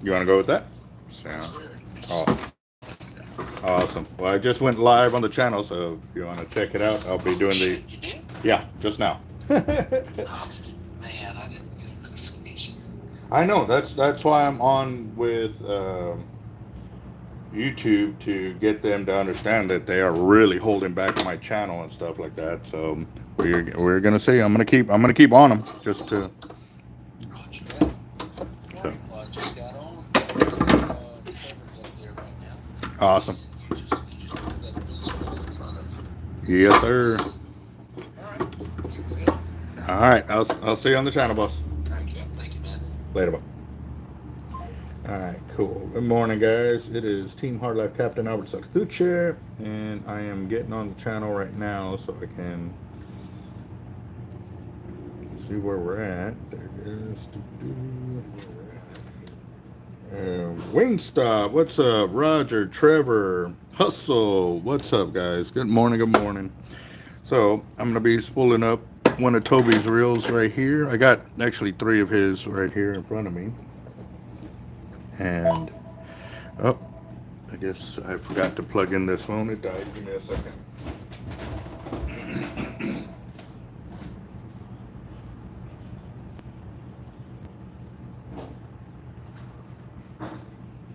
You want to go with that? Sound. Oh, awesome. Well, I just went live on the channel, so if you want to check it out, I'll be doing the. You did? Yeah, just now. Oh, man, I didn't get a notification. I know that's why I'm on with YouTube to get them to understand that they are really holding back my channel and stuff like that. So we're gonna see. I'm gonna keep on them just to. Roger that. So. Well, I just got on. There's coverage up there right now. Awesome. And you just put that blue scroll in front of you. Yes, sir. All right. You good? All right. I'll see you on the channel, boss. Thank you, man. Later, bye. All right, cool. Good morning, guys. It is Team Hard Life Captain Albert Zertuche, and I am getting on the channel right now so I can see where we're at. There it is. Wingstop, what's up? Roger, Trevor, Hustle, what's up, guys? Good morning, good morning. So I'm gonna be spooling up one of Toby's reels right here. I got actually 3 of his right here in front of me. And, oh, I guess I forgot to plug in this phone. It died. Give me a second.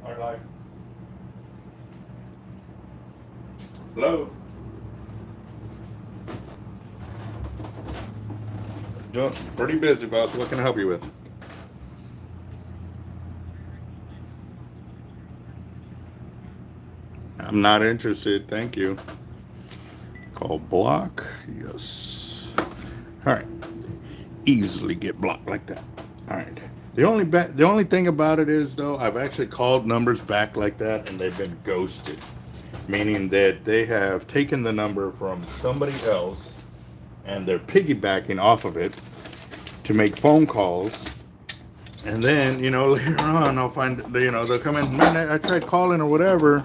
Hard life. Hello. Doing pretty busy, boss. What can I help you with? I'm not interested. Thank you. Call block. Yes. All right. Easily get blocked like that. All right. The only thing about it is, though, I've actually called numbers back like that and they've been ghosted, meaning that they have taken the number from somebody else and they're piggybacking off of it to make phone calls. And then, later on, I'll find, they'll come in, man, I tried calling or whatever.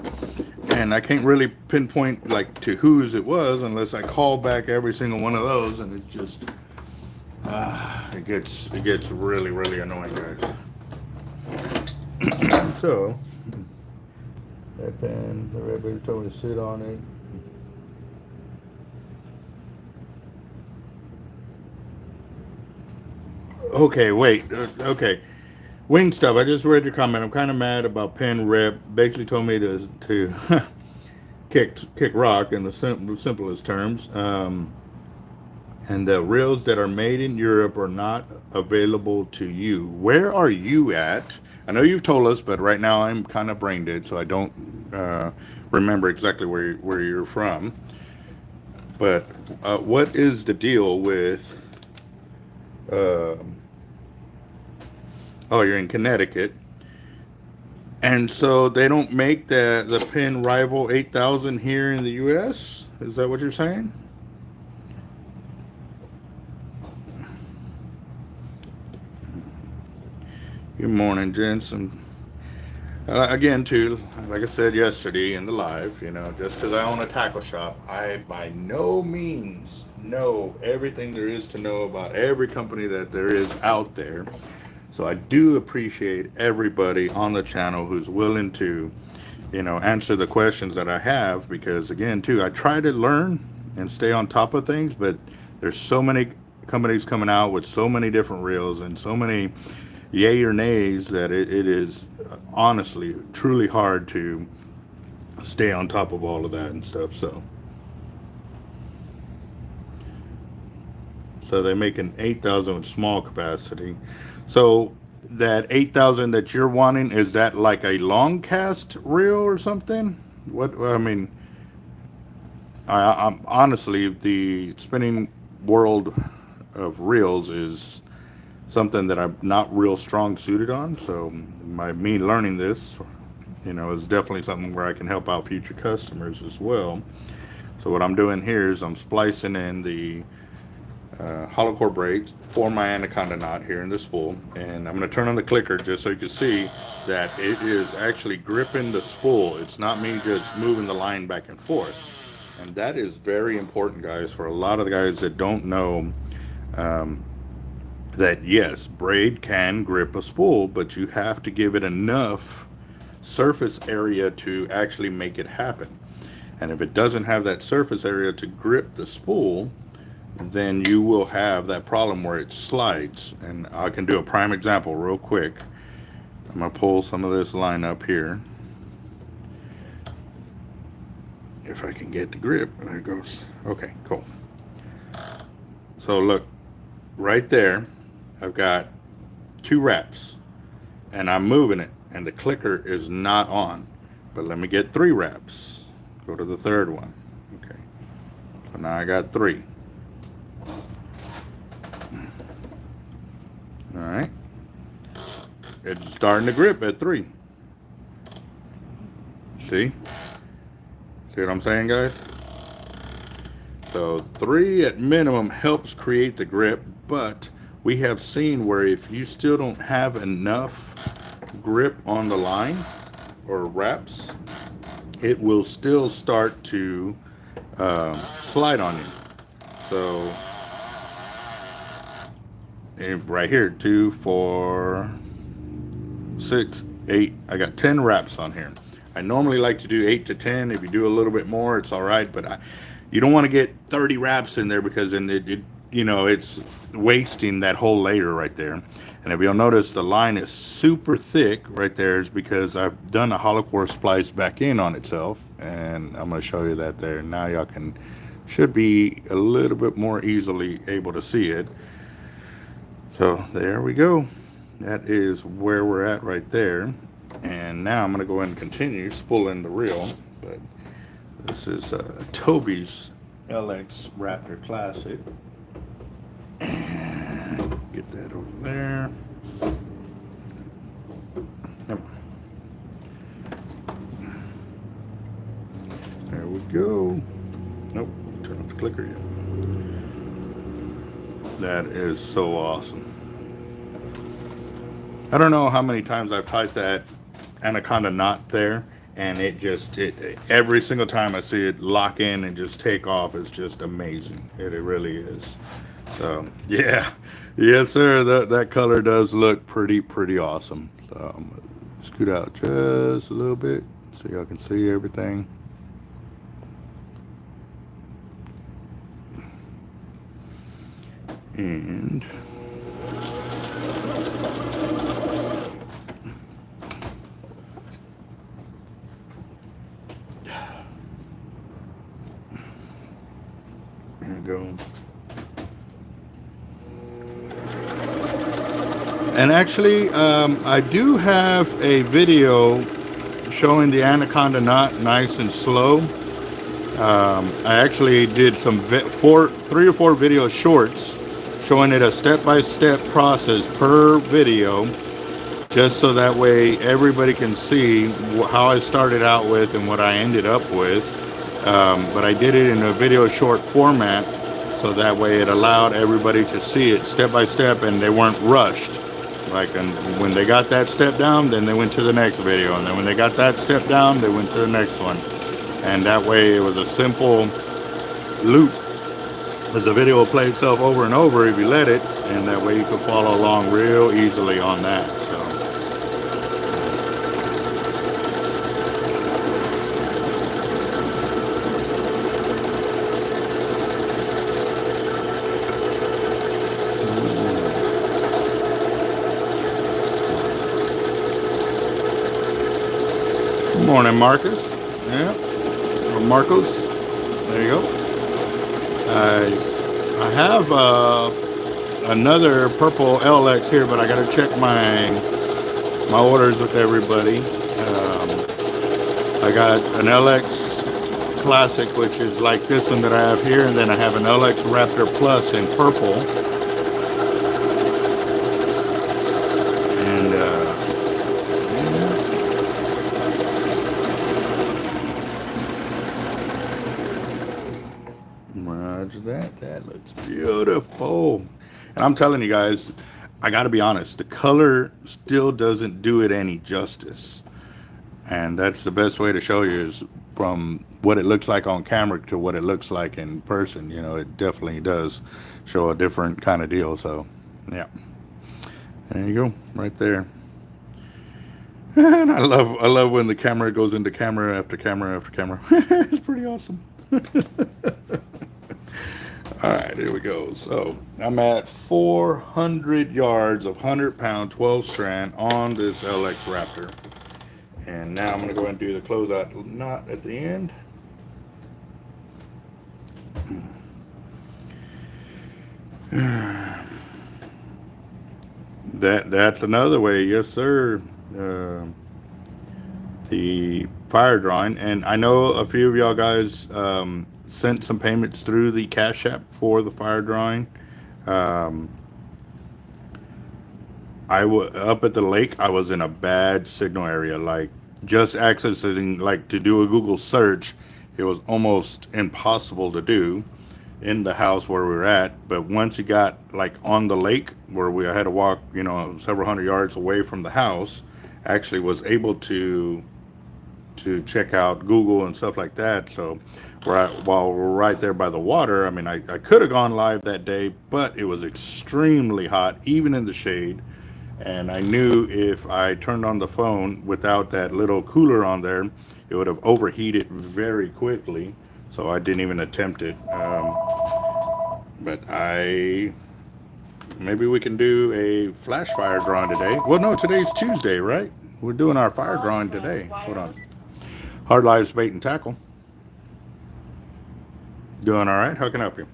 And I can't really pinpoint like to whose it was unless I call back every single one of those, and it just it gets really, really annoying, guys. So that pen, everybody told me to sit on it. Okay, wait. Okay. Wing stuff. I just read your comment. I'm kind of mad about pen rep. Basically told me to kick rock in the simplest terms. And the reels that are made in Europe are not available to you. Where are you at? I know you've told us, but right now I'm kind of brain dead, so I don't remember exactly where you're from. But what is the deal with? Oh, you're in Connecticut. And so they don't make the Penn Rival 8000 here in the U.S.? Is that what you're saying? Good morning, gents. And again, too, like I said yesterday in the live, just because I own a tackle shop, I by no means know everything there is to know about every company that there is out there. So I do appreciate everybody on the channel who's willing to, answer the questions that I have, because again, too, I try to learn and stay on top of things, but there's so many companies coming out with so many different reels and so many yay or nays that it is honestly, truly hard to stay on top of all of that and stuff. So they make an 8,000 with small capacity. So that 8,000 that you're wanting, is that like a long cast reel or something? I'm honestly, the spinning world of reels is something that I'm not real strong suited on. So me learning this, is definitely something where I can help out future customers as well. So what I'm doing here is I'm splicing in the hollow core braids for my anaconda knot here in the spool, and I'm going to turn on the clicker just so you can see that it is actually gripping the spool. It's not me just moving the line back and forth, and that is very important, guys, for a lot of the guys that don't know that yes, braid can grip a spool, but you have to give it enough surface area to actually make it happen. And if it doesn't have that surface area to grip the spool, then you will have that problem where it slides. And I can do a prime example real quick. I'm gonna pull some of this line up here. If I can get the grip, there it goes. Okay, cool. So look, right there, I've got 2 wraps and I'm moving it and the clicker is not on. But let me get 3 wraps. Go to the 3rd one. Okay. So now I got 3. All right. It's starting to grip at 3. See? See what I'm saying, guys? So 3 at minimum helps create the grip, but we have seen where if you still don't have enough grip on the line or wraps, it will still start to slide on you. So right here, 2, 4, 6, 8. I got 10 wraps on here. I normally like to do 8 to 10. If you do a little bit more, it's all right. But you don't want to get 30 wraps in there because then it's wasting that whole layer right there. And if you'll notice, the line is super thick right there. Is because I've done a hollow core splice back in on itself, and I'm going to show you that there. Now y'all should be a little bit more easily able to see it. So there we go. That is where we're at right there. And now I'm going to go ahead and continue spooling the reel. But this is Toby's LX Raptor Classic. And get that over there. Yep. There we go. Nope, turn off the clicker yet. That is so awesome. I don't know how many times I've tied that anaconda knot there, and it every single time I see it lock in and just take off, it's just amazing. It really is. So yeah, yes sir, that color does look pretty awesome. So I'm gonna scoot out just a little bit so y'all can see everything. And there we go. And actually, I do have a video showing the anaconda knot nice and slow. I actually did some 3 or 4 video shorts showing it a step-by-step process per video, just so that way everybody can see how I started out with and what I ended up with. But I did it in a video short format, so that way it allowed everybody to see it step by step and they weren't rushed. Like, and when they got that step down, then they went to the next video, and then when they got that step down, they went to the next one. And that way it was a simple loop, because the video will play itself over and over if you let it, and that way you can follow along real easily on that. So good morning, Marcus. Yeah, or Marcos. There you go. I have another purple LX here, but I got to check my orders with everybody. I got an LX Classic, which is like this one that I have here, and then I have an LX Raptor Plus in purple. And roger that. That looks beautiful. And I'm telling you guys, I got to be honest, the color still doesn't do it any justice. And that's the best way to show you, is from what it looks like on camera to what it looks like in person. You know, it definitely does show a different kind of deal. So, yeah. There you go, right there. And I love when the camera goes into camera after camera after camera. It's pretty awesome. All right, here we go. So I'm at 400 yards of 100-pound 12 strand on this LX Raptor. And now I'm going to go ahead and do the closeout knot at the end. That's another way, yes sir. The fire drawing, and I know a few of y'all guys sent some payments through the Cash App for the fire drawing. I was up at the lake. I was in a bad signal area, like just accessing, like to do a Google search, it was almost impossible to do in the house where we were at. But once you got like on the lake where we had to walk, you know, several hundred yards away from the house, actually was able to check out Google and stuff like that. So while we're right there by the water, I mean, I could have gone live that day, but it was extremely hot, even in the shade. And I knew if I turned on the phone without that little cooler on there, it would have overheated very quickly. So I didn't even attempt it. But maybe we can do a flash fire drawing today. Well, no, today's Tuesday, right? We're doing our fire drawing today. Hold on. Hard Lives Bait and Tackle. Doing all right? How can I help you?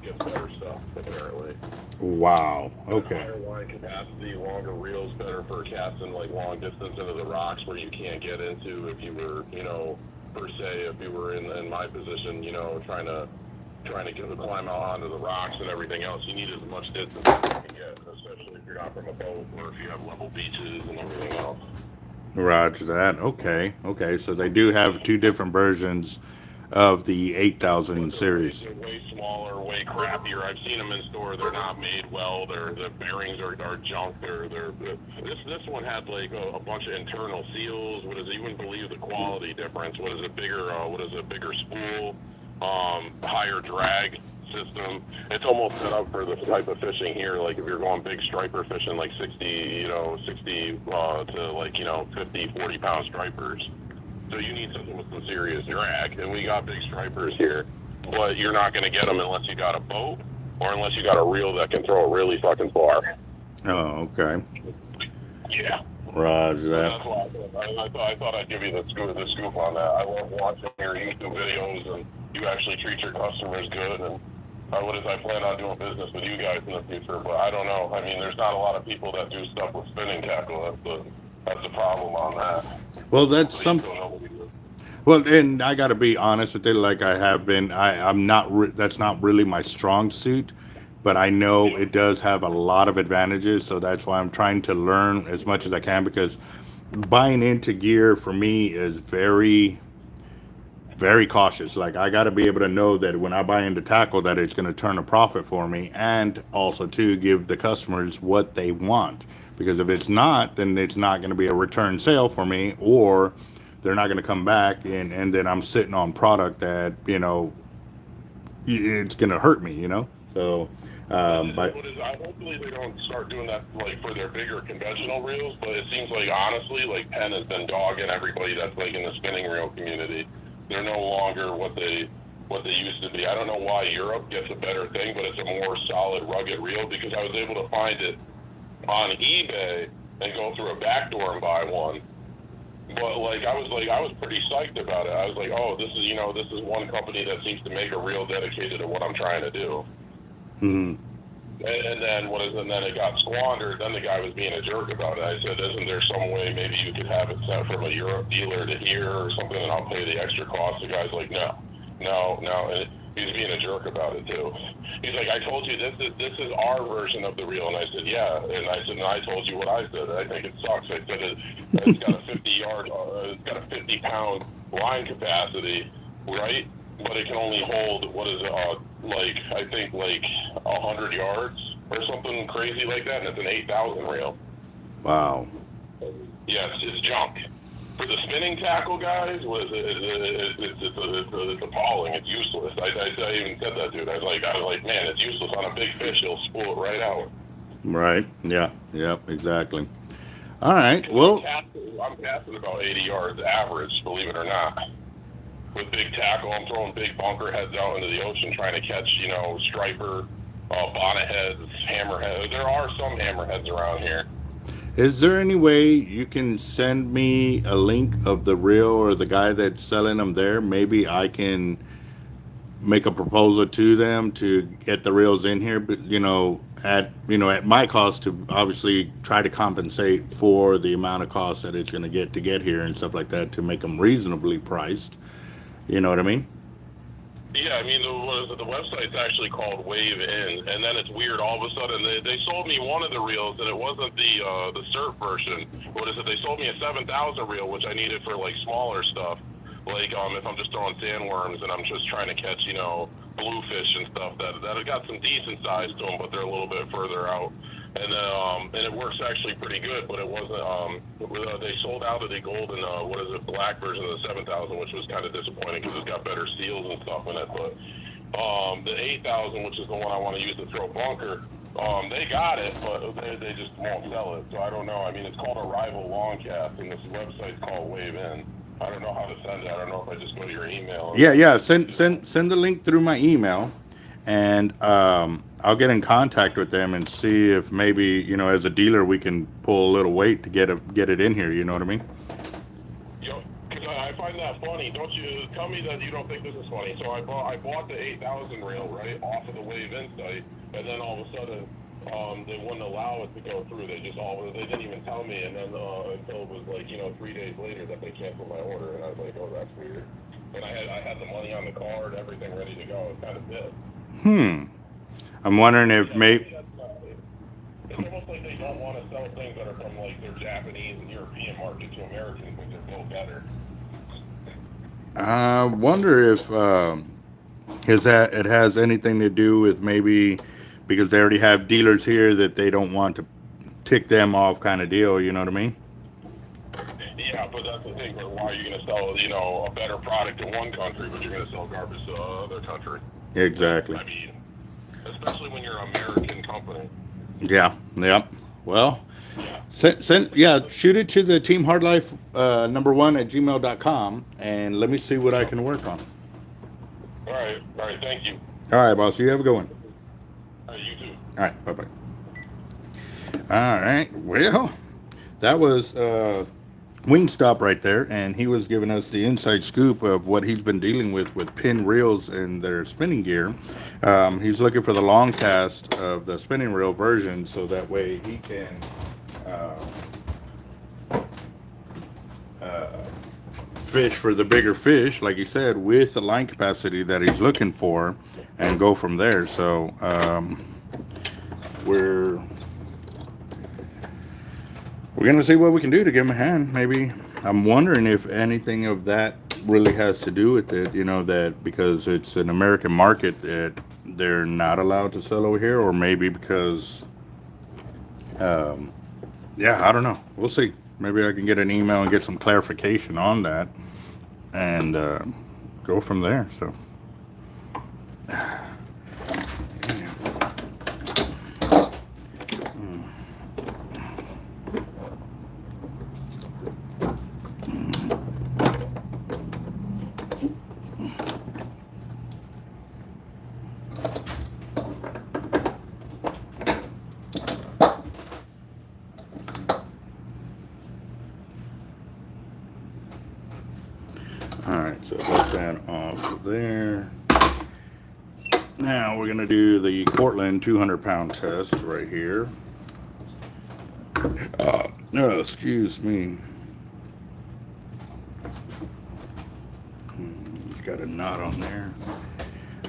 Gets better stuff, apparently. Wow. Okay. Higher line capacity, longer reels, better for casting like long distance into the rocks where you can't get into if you were, you know, per se, if you were in my position, you know, trying to climb out onto the rocks and everything else. You need as much distance as you can get, especially if you're not from a boat or if you have level beaches and everything else. Roger that. Okay. Okay. So they do have two different versions of the 8000 series. They're way smaller, way crappier. I've seen them in store. They're not made well. The bearings are junk. This one had like a bunch of internal seals. What is it? You wouldn't believe the quality difference. What is a bigger spool, higher drag system. It's almost set up for the type of fishing here. Like if you're going big striper fishing, like 60 to like 50, 40 pound stripers. So you need something with some serious drag, and we got big stripers here, but you're not going to get them unless you got a boat or unless you got a reel that can throw it really fucking far. Oh, okay. Yeah. Roger that. That's why I thought I'd give you the scoop on that. I love watching your YouTube videos, and you actually treat your customers good, and I plan on doing business with you guys in the future, but I don't know. I mean, there's not a lot of people that do stuff with spinning tackle. That's the problem on that. Well, that's something. Well, and I got to be honest with you, like I have been. I'm not. That's not really my strong suit, but I know it does have a lot of advantages. So that's why I'm trying to learn as much as I can, because buying into gear for me is very, very cautious. Like I got to be able to know that when I buy into tackle, that it's going to turn a profit for me, and also to give the customers what they want. Because if it's not, then it's not going to be a return sale for me, or they're not going to come back, and then I'm sitting on product that, you know, it's going to hurt me, you know? So, but hopefully they don't start doing that like for their bigger conventional reels, but it seems like honestly, like Penn has been dogging everybody that's like in the spinning reel community. They're no longer what they used to be. I don't know why Europe gets a better thing, but it's a more solid, rugged reel, because I was able to find it on eBay and go through a back door and buy one. But I was pretty psyched about it. I was like, oh, this is one company that seems to make a reel dedicated to what I'm trying to do. Mm-hmm. And then it got squandered. Then the guy was being a jerk about it. I said, isn't there some way maybe you could have it sent from a Europe dealer to here or something, and I'll pay the extra cost? The guy's like, no, No, and he's being a jerk about it too. He's like, I told you this is our version of the reel, and I said, yeah, and I said, and I told you what I said. I think it sucks. I said it's got a 50-yard, it's got a 50-pound line capacity, right? But it can only hold what is it, like I think like 100 yards or something crazy like that, and it's an 8,000 reel. Wow. Yes, it's junk. For the spinning tackle guys, it's appalling. It's useless. I even said that, dude. I was like, man, it's useless on a big fish. He'll spool it right out. Right. Yeah. Yep. Exactly. All right. Well, I'm casting about 80 yards average, believe it or not. With big tackle, I'm throwing big bunker heads out into the ocean, trying to catch, striper, bonnet heads, hammerheads. There are some hammerheads around here. is there any way you can send me a link of the reel or the guy that's selling them there? Maybe I can make a proposal to them to get the reels in here, but at my cost, to obviously try to compensate for the amount of cost that it's going to get here and stuff like that, to make them reasonably priced. You know what I mean? Yeah, I mean, the website's actually called Wave In, and then it's weird. All of a sudden, they sold me one of the reels, and it wasn't the Cert version. What is it? They sold me a 7,000 reel, which I needed for like smaller stuff, like if I'm just throwing sandworms and I'm just trying to catch bluefish and stuff that have got some decent size to them, but they're a little bit further out. And it works actually pretty good, but it wasn't. They sold out of the golden, black version of the 7,000, which was kind of disappointing because it's got better seals and stuff in it. But the 8,000, which is the one I want to use to throw bunker, they got it, but they just won't sell it. So I don't know. I mean, it's called Arrival Longcast, and this website's called Wave In. I don't know how to send it. I don't know if I just go to your email. Yeah. Send the link through my email, and I'll get in contact with them and see if maybe, as a dealer, we can pull a little weight to get it in here. You know what I mean? Yep. Because I find that funny. Don't you tell me that you don't think this is funny? So I bought the 8,000 reel right off of the Wave In site, and then all of a sudden they wouldn't allow it to go through. They didn't even tell me, and then until it was like 3 days later that they canceled my order, and I was like, oh, that's weird. And I had the money on the card, everything ready to go. It's kind of bit. I'm wondering if maybe. It's almost like they don't want to sell things that are from like their Japanese and European market to Americans, but they're no better. I wonder if it has anything to do with maybe because they already have dealers here that they don't want to tick them off, kind of deal. You know what I mean? Yeah, but that's the thing. But why are you going to sell a better product in one country, but you're going to sell garbage to another country? Exactly. I mean, especially when you're an American company. Yeah. Well, shoot it to the Team Hardlife #1 @gmail.com, and let me see what I can work on. All right, thank you. All right, boss. You have a good one. All right, you too. All right, bye-bye. All right, well, that was Wingstop right there, and he was giving us the inside scoop of what he's been dealing with pin reels and their spinning gear. He's looking for the long cast of the spinning reel version, so that way he can fish for the bigger fish, like you said, with the line capacity that he's looking for, and go from there. So we're gonna see what we can do to give him a hand. Maybe I'm wondering if anything of that really has to do with it, that because it's an American market that they're not allowed to sell over here, or maybe because I don't know. We'll see. Maybe I can get an email and get some clarification on that, and go from there. So let that off of there. Now we're going to do the Cortland 200-pound test right here. Excuse me. got a knot on there.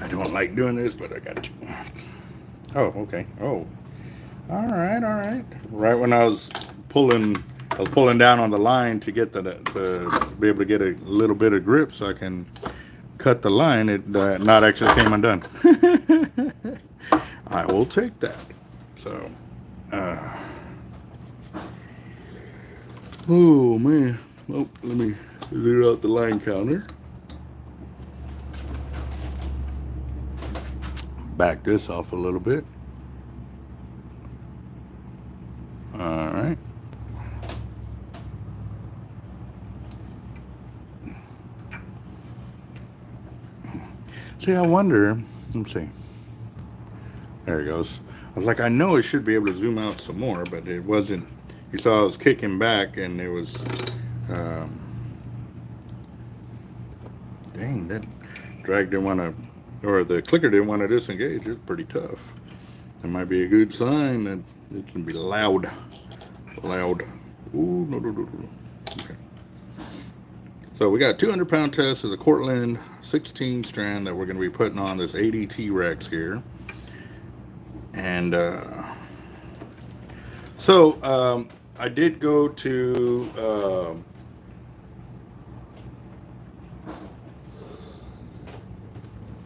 I don't like doing this, but I got to. Oh, okay. Oh, all right. Right when I was pulling down on the line to get to be able to get a little bit of grip so I can cut the line. The knot actually came undone. I will take that. So, oh man. Oh, let me zero out the line counter. Back this off a little bit. All right. See, I wonder. Let's see. There it goes. I was like, I know I should be able to zoom out some more, but it wasn't. You saw I was kicking back, and it was. Dang, that drag didn't want to, or the clicker didn't want to disengage. It's pretty tough. That might be a good sign that it's gonna be loud. Ooh, no. Okay. So we got 200-pound test of the Cortland 16 strand that we're going to be putting on this 80 Trx here. And so I did go to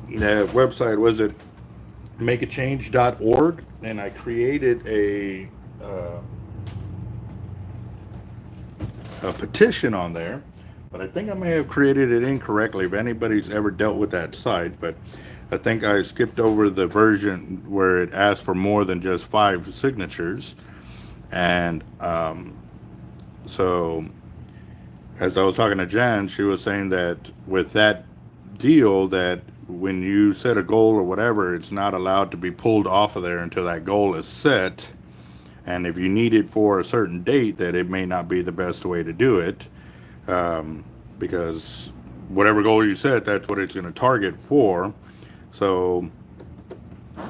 the website, was it makeachange.org, and I created a petition on there. But I think I may have created it incorrectly if anybody's ever dealt with that site. But I think I skipped over the version where it asked for more than just 5 signatures. And so as I was talking to Jan, she was saying that with that deal, that when you set a goal or whatever, it's not allowed to be pulled off of there until that goal is set. And if you need it for a certain date, that it may not be the best way to do it. Because whatever goal you set, that's what it's going to target for. So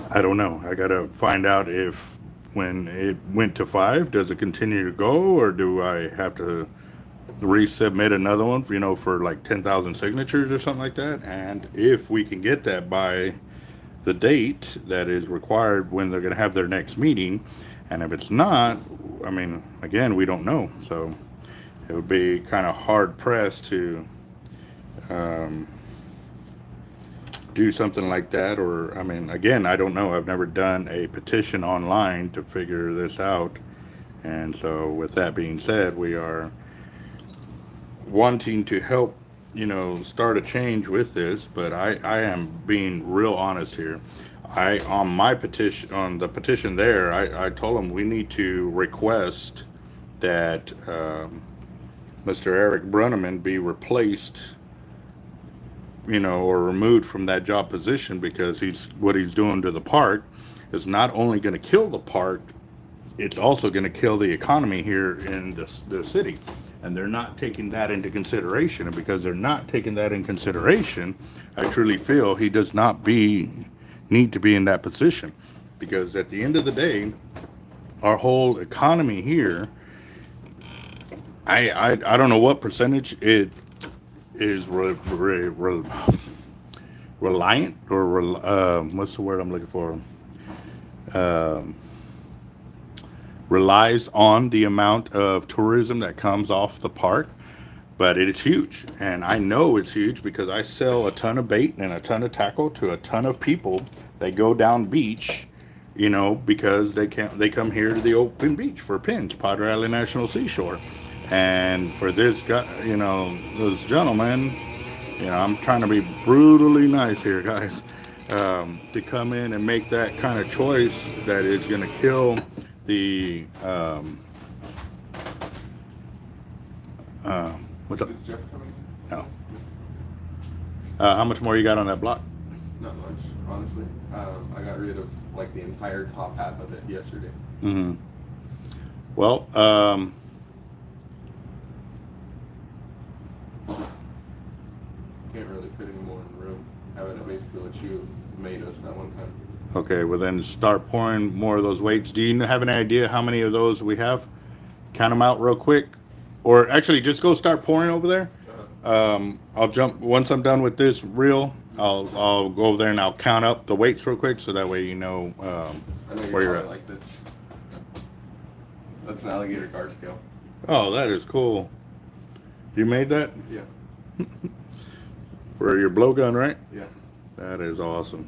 I don't know. I got to find out if when it went to 5, does it continue to go, or do I have to resubmit another one for, for like 10,000 signatures or something like that? And if we can get that by the date that is required when they're going to have their next meeting, and if it's not, I mean, again, we don't know. So it would be kind of hard pressed to do something like that. Or, I mean, again, I don't know. I've never done a petition online to figure this out. And so with that being said, we are wanting to help, start a change with this. But I am being real honest here. On my petition, on the petition there, I told them we need to request that Mr. Eric Brunneman be replaced, or removed from that job position, because what he's doing to the park is not only going to kill the park, it's also going to kill the economy here in the city. And they're not taking that into consideration. And because they're not taking that in consideration, I truly feel he does not need to be in that position. Because at the end of the day, our whole economy here, I don't know what percentage it is reliant, or what's the word I'm looking for? Relies on the amount of tourism that comes off the park, but it's huge. And I know it's huge because I sell a ton of bait and a ton of tackle to a ton of people that go down beach, because they come here to the open beach for pins, Padre Island National Seashore. And for this guy, this gentleman, I'm trying to be brutally nice here, guys, to come in and make that kind of choice that is going to kill the what's up? Is Jeff coming? No. How much more you got on that block? Not much, honestly. I got rid of like the entire top half of it yesterday. Mm-hmm. Well, Can't really fit any more in the room. Having it basically what you made us that one time. okay, well then start pouring more of those weights. Do you have any idea how many of those we have? Count them out real quick. Or actually, just go start pouring over there. I'll jump once I'm done with this reel. I'll go over there and I'll count up the weights real quick, so that way you know, I know where you're at. like this. That's an alligator guard scale. Oh, that is cool. You made that Yeah. for your blowgun, right? Yeah. That is awesome.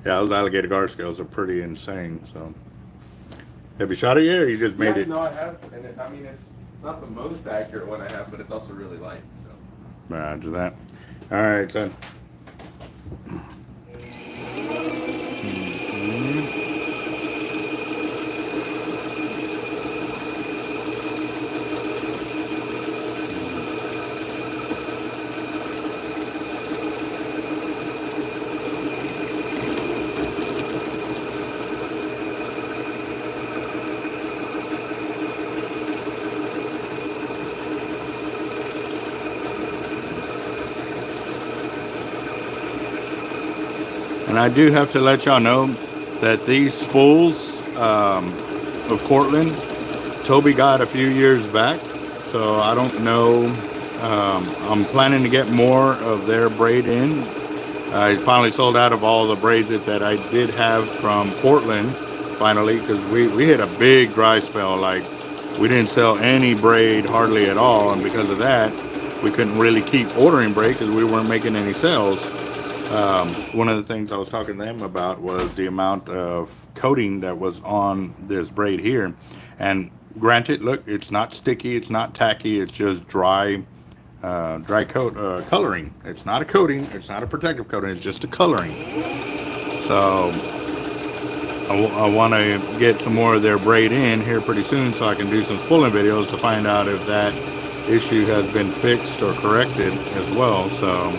Yeah, those alligator guard scales are pretty insane. So, have you shot it yet, or you just made it? No, I have, and I mean it's not the most accurate one I have, but it's also really light. So. Roger that. All right, then. And I do have to let y'all know that these spools of Cortland, Toby got a few years back. So I don't know. I'm planning to get more of their braid in. I finally sold out of all the braids that I did have from Cortland, finally, because we hit a big dry spell. Like, we didn't sell any braid hardly at all. And because of that, we couldn't really keep ordering braid because we weren't making any sales. One of the things I was talking to them about was the amount of coating that was on this braid here. And granted, look, it's not sticky, it's not tacky, it's just dry coat coloring. It's not a coating, it's not a protective coating, it's just a coloring. So I want to get some more of their braid in here pretty soon, so I can do some spooling videos to find out if that issue has been fixed or corrected as well. So,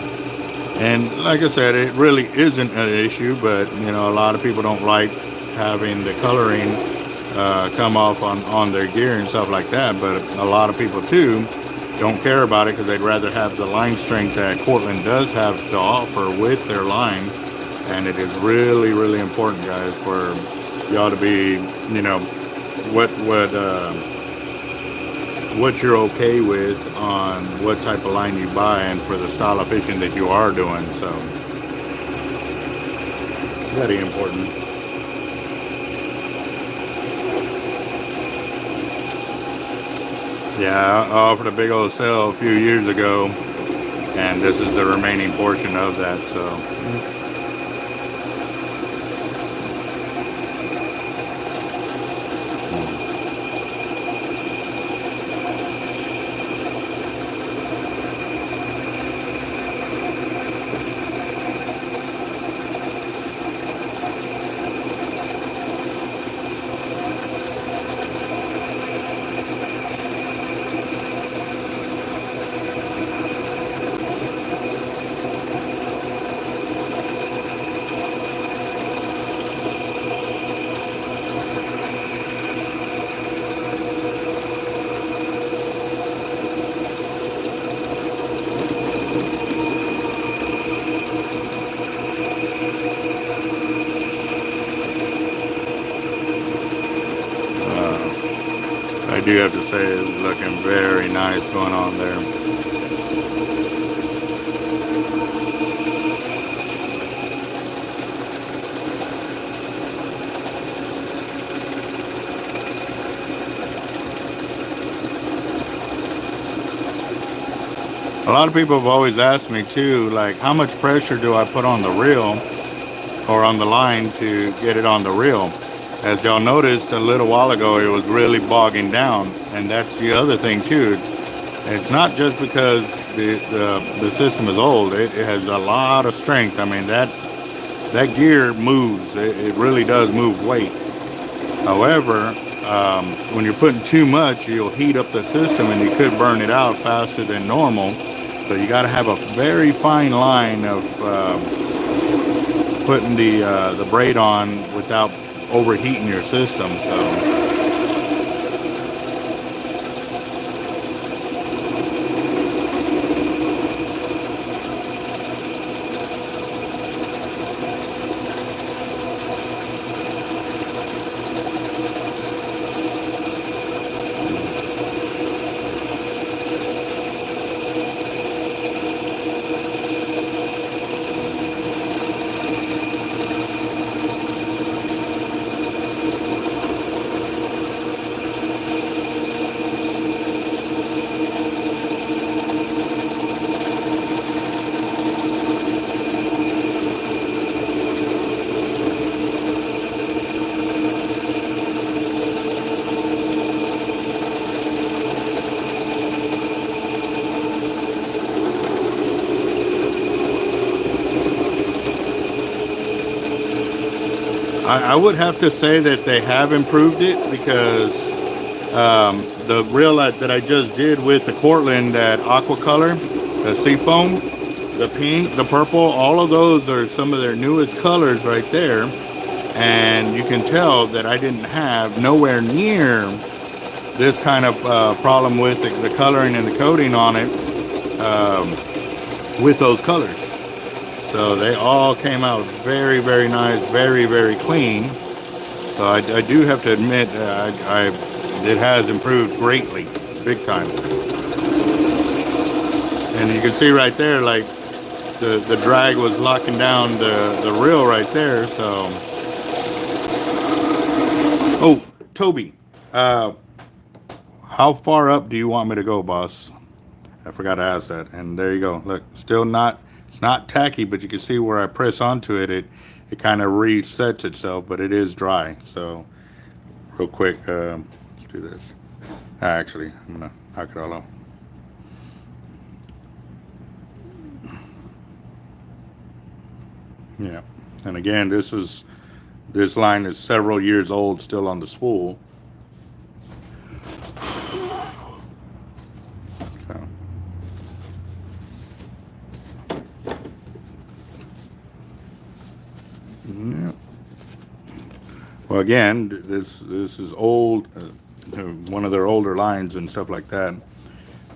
and like I said, it really isn't an issue, but you know, a lot of people don't like having the coloring come off on their gear and stuff like that. But a lot of people too don't care about it because they'd rather have the line strength that Cortland does have to offer with their line. And it is really, really important, guys, for y'all to be, you know, what you're okay with on what type of line you buy and for the style of fishing that you are doing. So, very important. Yeah, I offered a big old sale a few years ago, and this is the remaining portion of that. So. I do have to say it's looking very nice going on there. A lot of people have always asked me too, like, how much pressure do I put on the reel or on the line to get it on the reel? As y'all noticed a little while ago, it was really bogging down, and that's the other thing too. It's not just because the system is old; it has a lot of strength. I mean, that gear moves. It really does move weight. However, when you're putting too much, you'll heat up the system, and you could burn it out faster than normal. So you got to have a very fine line of putting the braid on without overheating your system. So. I would have to say that they have improved it because the reel that I just did with the Cortland, that aqua color, the seafoam, the pink, the purple, all of those are some of their newest colors right there. And you can tell that I didn't have nowhere near this kind of problem with the coloring and the coating on it with those colors. So they all came out very, very nice, very, very clean. So I do have to admit, it has improved greatly, big time. And you can see right there, like the drag was locking down the reel right there. So, oh, Toby, how far up do you want me to go, boss? I forgot to ask that. And there you go. Look, still not. It's not tacky, but you can see where I press onto it, it kind of resets itself, but it is dry. So real quick, let's do this. Actually, I'm gonna knock it all off. Yeah, and again, this line is several years old, still on the spool. Yeah. Well, again, this is old, one of their older lines and stuff like that.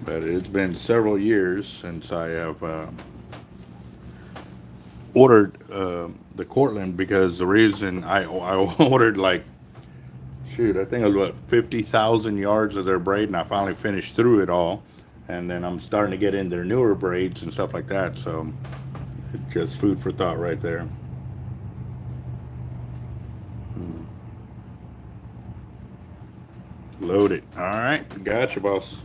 But it's been several years since I have ordered the Cortland, because the reason I ordered, like, shoot, I think it was what, 50,000 yards of their braid, and I finally finished through it all. And then I'm starting to get in their newer braids and stuff like that. So it's just food for thought right there. Load it. All right, gotcha, boss.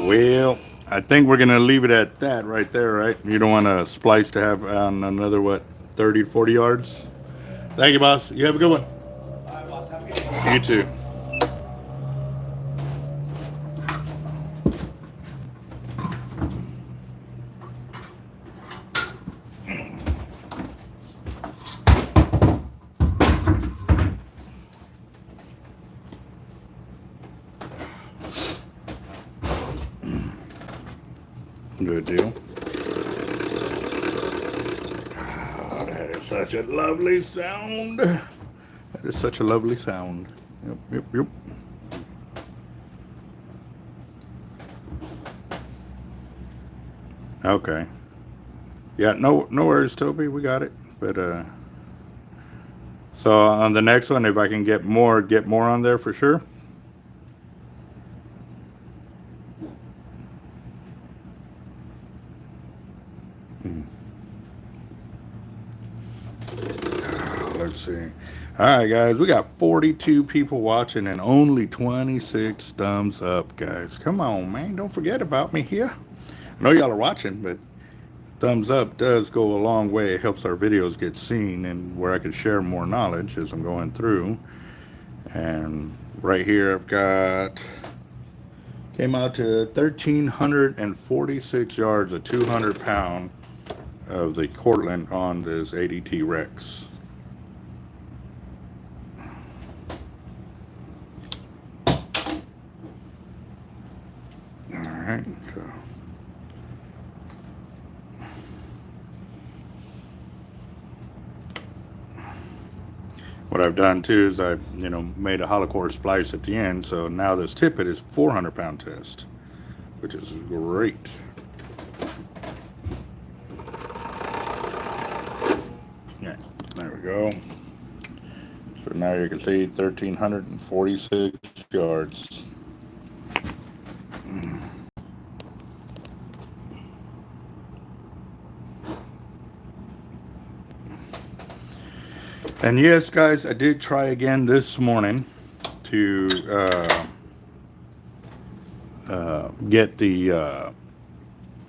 Well, I think we're going to leave it at that right there, right? You don't want a splice to have on another, what, 30 to 40 yards? Thank you, boss. You have a good one. All right, boss. Have a good day. You too. Good deal. Oh, that is such a lovely sound. That is such a lovely sound. Yep. Okay. Yeah, no worries, Toby. We got it. But so on the next one, if I can get more on there for sure. Let's see. All right, guys, we got 42 people watching and only 26 thumbs up, guys. Come on, man. Don't forget about me here. I know y'all are watching, but thumbs up does go a long way. It helps our videos get seen and where I can share more knowledge as I'm going through. And right here, I've got, came out to 1,346 yards, a 200-pound of the Cortland on this 80 Trx. Alright, so what I've done too is I, made a holocore splice at the end, so now this tippet is 400-pound test, which is great. Yeah, there we go. So now you can see 1,346 yards. And yes, guys, I did try again this morning to get the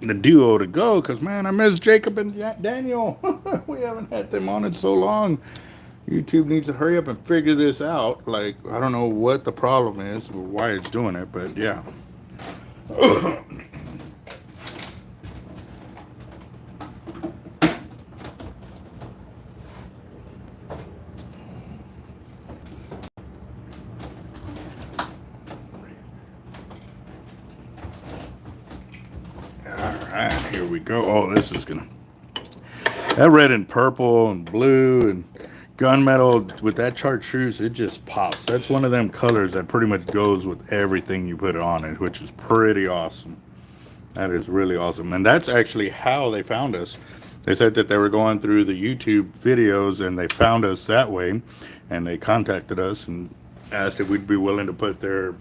the duo to go, because man, I miss Jacob and Daniel. We haven't had them on in so long. YouTube needs to hurry up and figure this out. Like, I don't know what the problem is or why it's doing it, but yeah. Alright, here we go. Oh, this is gonna... That red and purple and blue and gunmetal with that chartreuse, it just pops. That's one of them colors that pretty much goes with everything you put on it, which is pretty awesome. That is really awesome. And that's actually how they found us. They said that they were going through the YouTube videos and they found us that way. And they contacted us and asked if we'd be willing to put their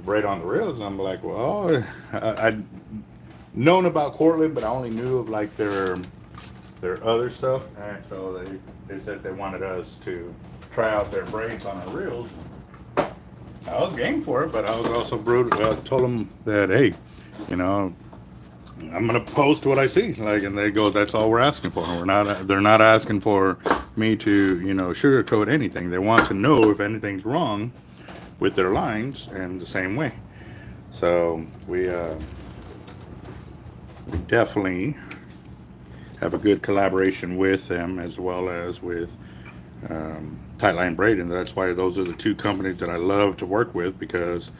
braid on the reels. And I'm like, well, I'd known about Cortland, but I only knew of like their other stuff. And so they said they wanted us to try out their braids on our reels. I was game for it, but I was also brutal. I told them that, hey, you know, I'm gonna post what I see, like, and they go, that's all we're asking for. They're not asking for me to, you know, sugarcoat anything. They want to know if anything's wrong with their lines, and the same way. So we definitely have a good collaboration with them, as well as with Tightline Braid, and that's why those are the two companies that I love to work with, because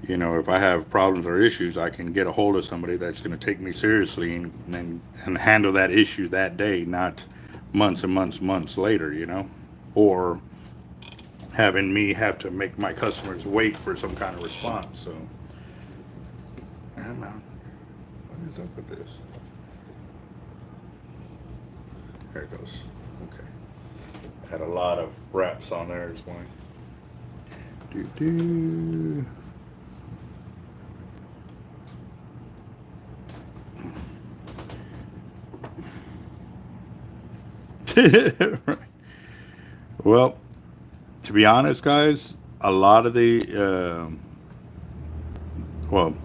you know, if I have problems or issues, I can get a hold of somebody that's going to take me seriously and handle that issue that day, not months and months later, you know, or having me have to make my customers wait for some kind of response. So, I don't know. What is up with this? There it goes. Okay. Had a lot of wraps on there this morning. Do-do. Right. Well, to be honest, guys, a lot of the well,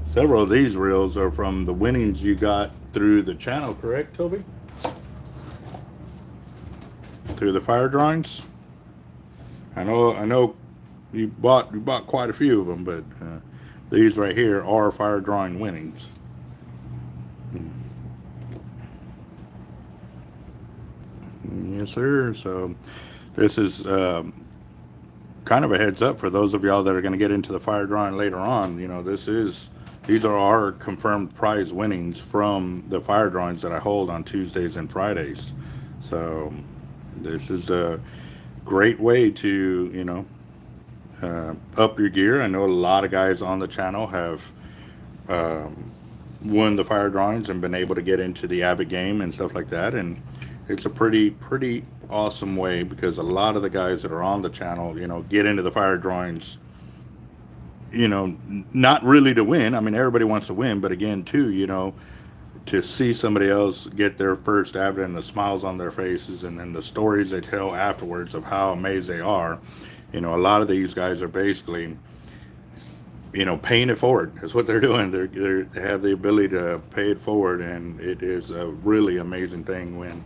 several of these reels are from the winnings you got through the channel, correct, Toby? Through the fire drawings. I know you bought quite a few of them, but these right here are fire drawing winnings. Yes, sir. So this is kind of a heads up for those of y'all that are going to get into the fire drawing later on. You know, these are our confirmed prize winnings from the fire drawings that I hold on Tuesdays and Fridays. So this is a great way to, you know, up your gear. I know a lot of guys on the channel have won the fire drawings and been able to get into the Avet game and stuff like that, and it's a pretty awesome way, because a lot of the guys that are on the channel, you know, get into the fire drawings, you know, not really to win. I mean, everybody wants to win, but again, too, you know, to see somebody else get their first Avet and the smiles on their faces, and then the stories they tell afterwards of how amazed they are. You know, a lot of these guys are basically, you know, paying it forward. That's what they're doing. They have the ability to pay it forward, and it is a really amazing thing when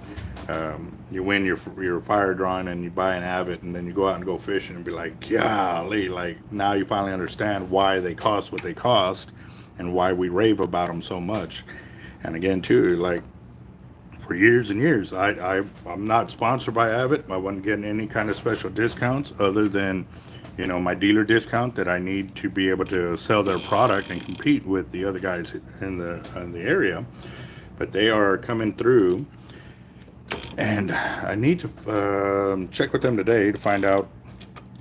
you win your fire drawing and you buy an Avet, and then you go out and go fishing and be like, golly, like now you finally understand why they cost what they cost and why we rave about them so much. And again, too, like for years and years, I'm not sponsored by Avet. I wasn't getting any kind of special discounts other than, you know, my dealer discount that I need to be able to sell their product and compete with the other guys in the area. But they are coming through, and I need to check with them today to find out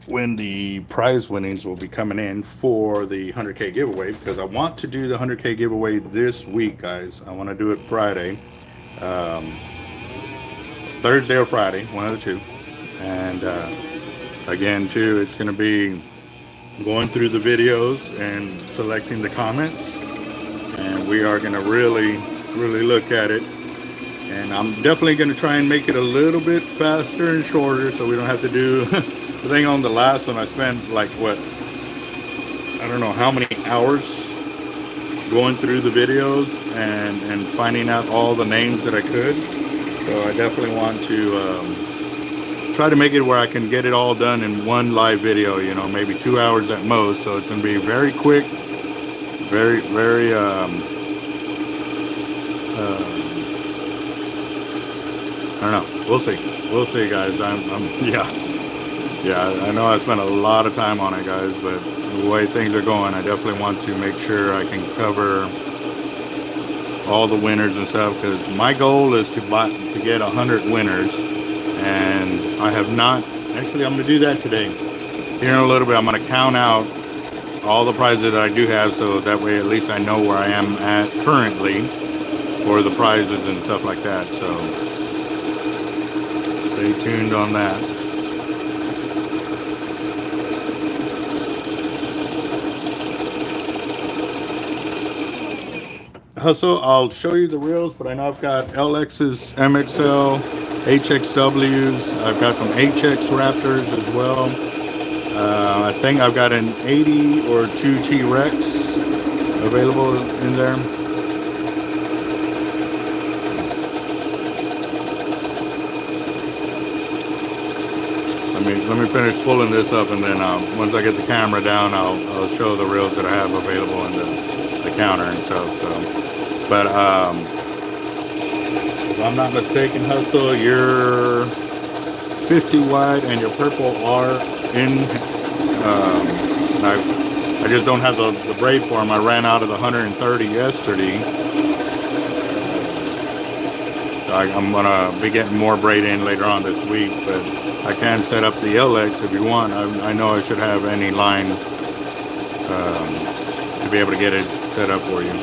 when the prize winnings will be coming in for the 100K giveaway, because I want to do the 100K giveaway this week, guys. I want to do it Friday, Thursday or Friday, one of the two. And again, too, it's going to be going through the videos and selecting the comments, and we are going to really look at it. And I'm definitely going to try and make it a little bit faster and shorter, so we don't have to do the thing on the last one. I spent like, what, I don't know how many hours going through the videos and finding out all the names that I could. So I definitely want to try to make it where I can get it all done in one live video, you know, maybe 2 hours at most. So it's going to be very quick, very, very, I don't know. We'll see. We'll see, guys. Yeah, I know I spent a lot of time on it, guys, but the way things are going, I definitely want to make sure I can cover all the winners and stuff, because my goal is to get 100 winners, and I have not. Actually, I'm going to do that today. Here in a little bit, I'm going to count out all the prizes that I do have, so that way at least I know where I am at currently for the prizes and stuff like that. So stay tuned on that. Hustle, I'll show you the reels, but I know I've got LXs, MXL, HXWs. I've got some HX Raptors as well. I think I've got an 80 or 2 T-Rex available in there. Let me finish pulling this up, and then once I get the camera down, I'll show the reels that I have available in the counter and stuff. So. But if I'm not mistaken, Hustle, your 50 wide and your purple are in. I just don't have the braid for them. I ran out of the 130 yesterday. So I'm going to be getting more braid in later on this week. But I can set up the LX if you want. I know I should have any line to be able to get it set up for you.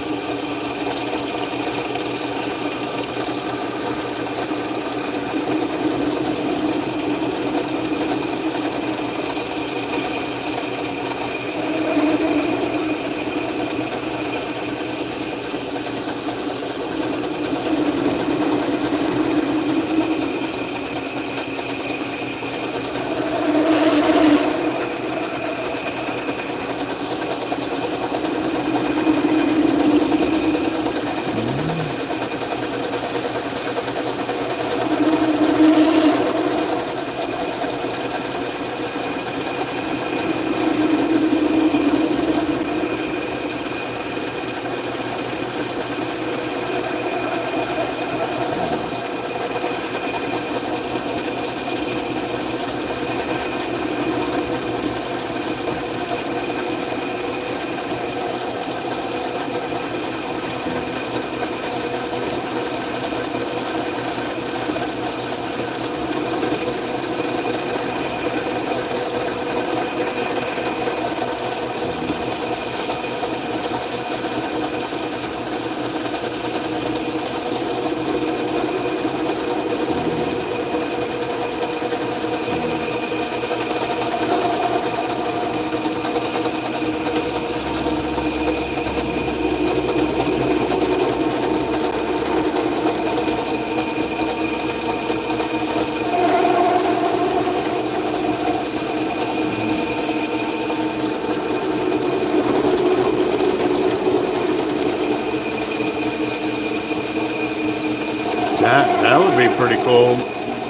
That would be pretty cool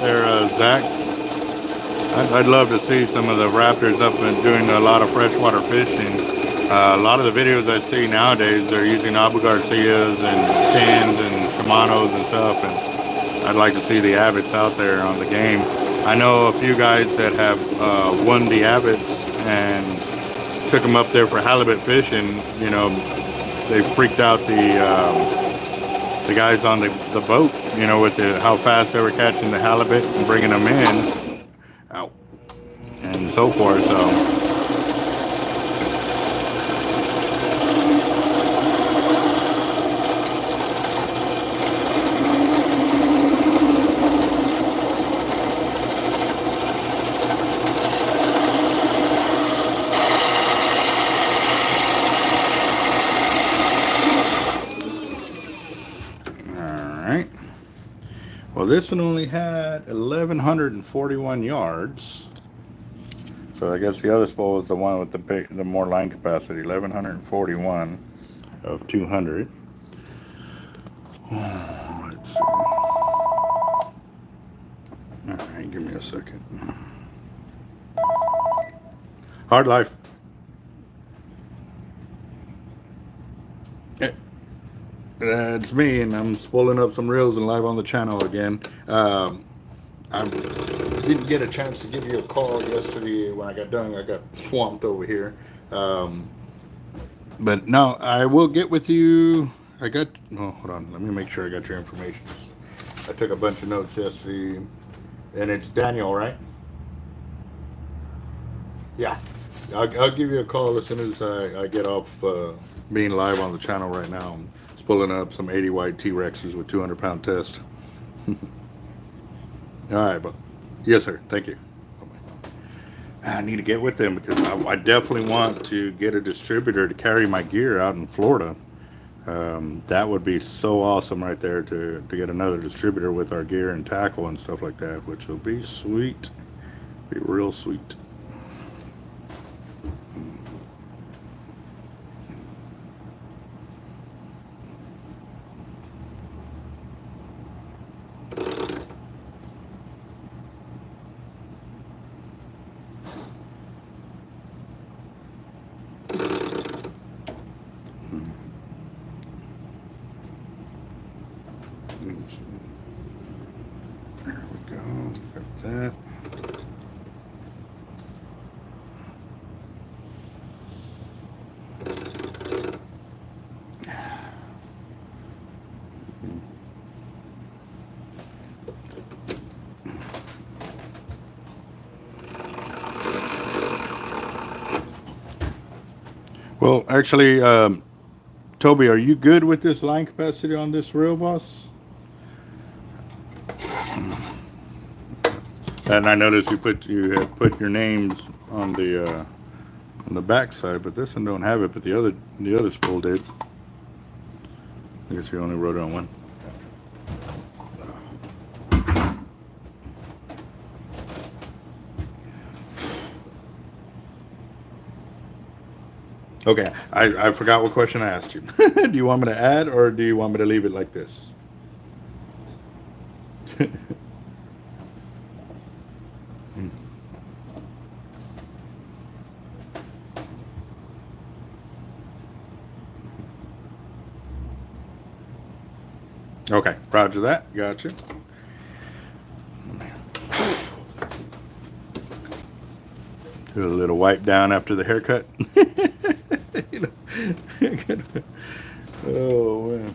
there, Zach. I'd love to see some of the Raptors up and doing a lot of freshwater fishing. A lot of the videos I see nowadays, they're using Abu Garcias and Tins and Shimano's and stuff, and I'd like to see the Avets out there on the game. I know a few guys that have won the Avets and took them up there for halibut fishing. You know, they freaked out the guys on the boat, you know, with how fast they were catching the halibut and bringing them in, out, and so forth. So. Well, this one only had 1,141 yards. So I guess the other spool was the one with the more line capacity, 1,141. of 200. Let's see. All right, give me a second. Hard life. That's me, and I'm spooling up some reels and live on the channel again. I didn't get a chance to give you a call yesterday when I got done. I got swamped over here. But no, I will get with you. Oh, hold on. Let me make sure I got your information. I took a bunch of notes yesterday, and it's Daniel, right? Yeah. I'll give you a call as soon as I get off being live on the channel right now. I'm pulling up some 80 white T-Rexes with 200-pound test. All right, but yes, sir. Thank you. I need to get with them because I definitely want to get a distributor to carry my gear out in Florida. That would be so awesome right there to get another distributor with our gear and tackle and stuff like that, which will be sweet. Be real sweet. There we go. Got that. Well, actually, Toby, are you good with this line capacity on this reel, boss? And I noticed you had put your names on the back side, but this one don't have it. But the other spool did. I guess you only wrote it on one. Okay, I forgot what question I asked you. Do you want me to add, or do you want me to leave it like this? Okay, roger that. Gotcha. Do a little wipe down after the haircut. Oh, man.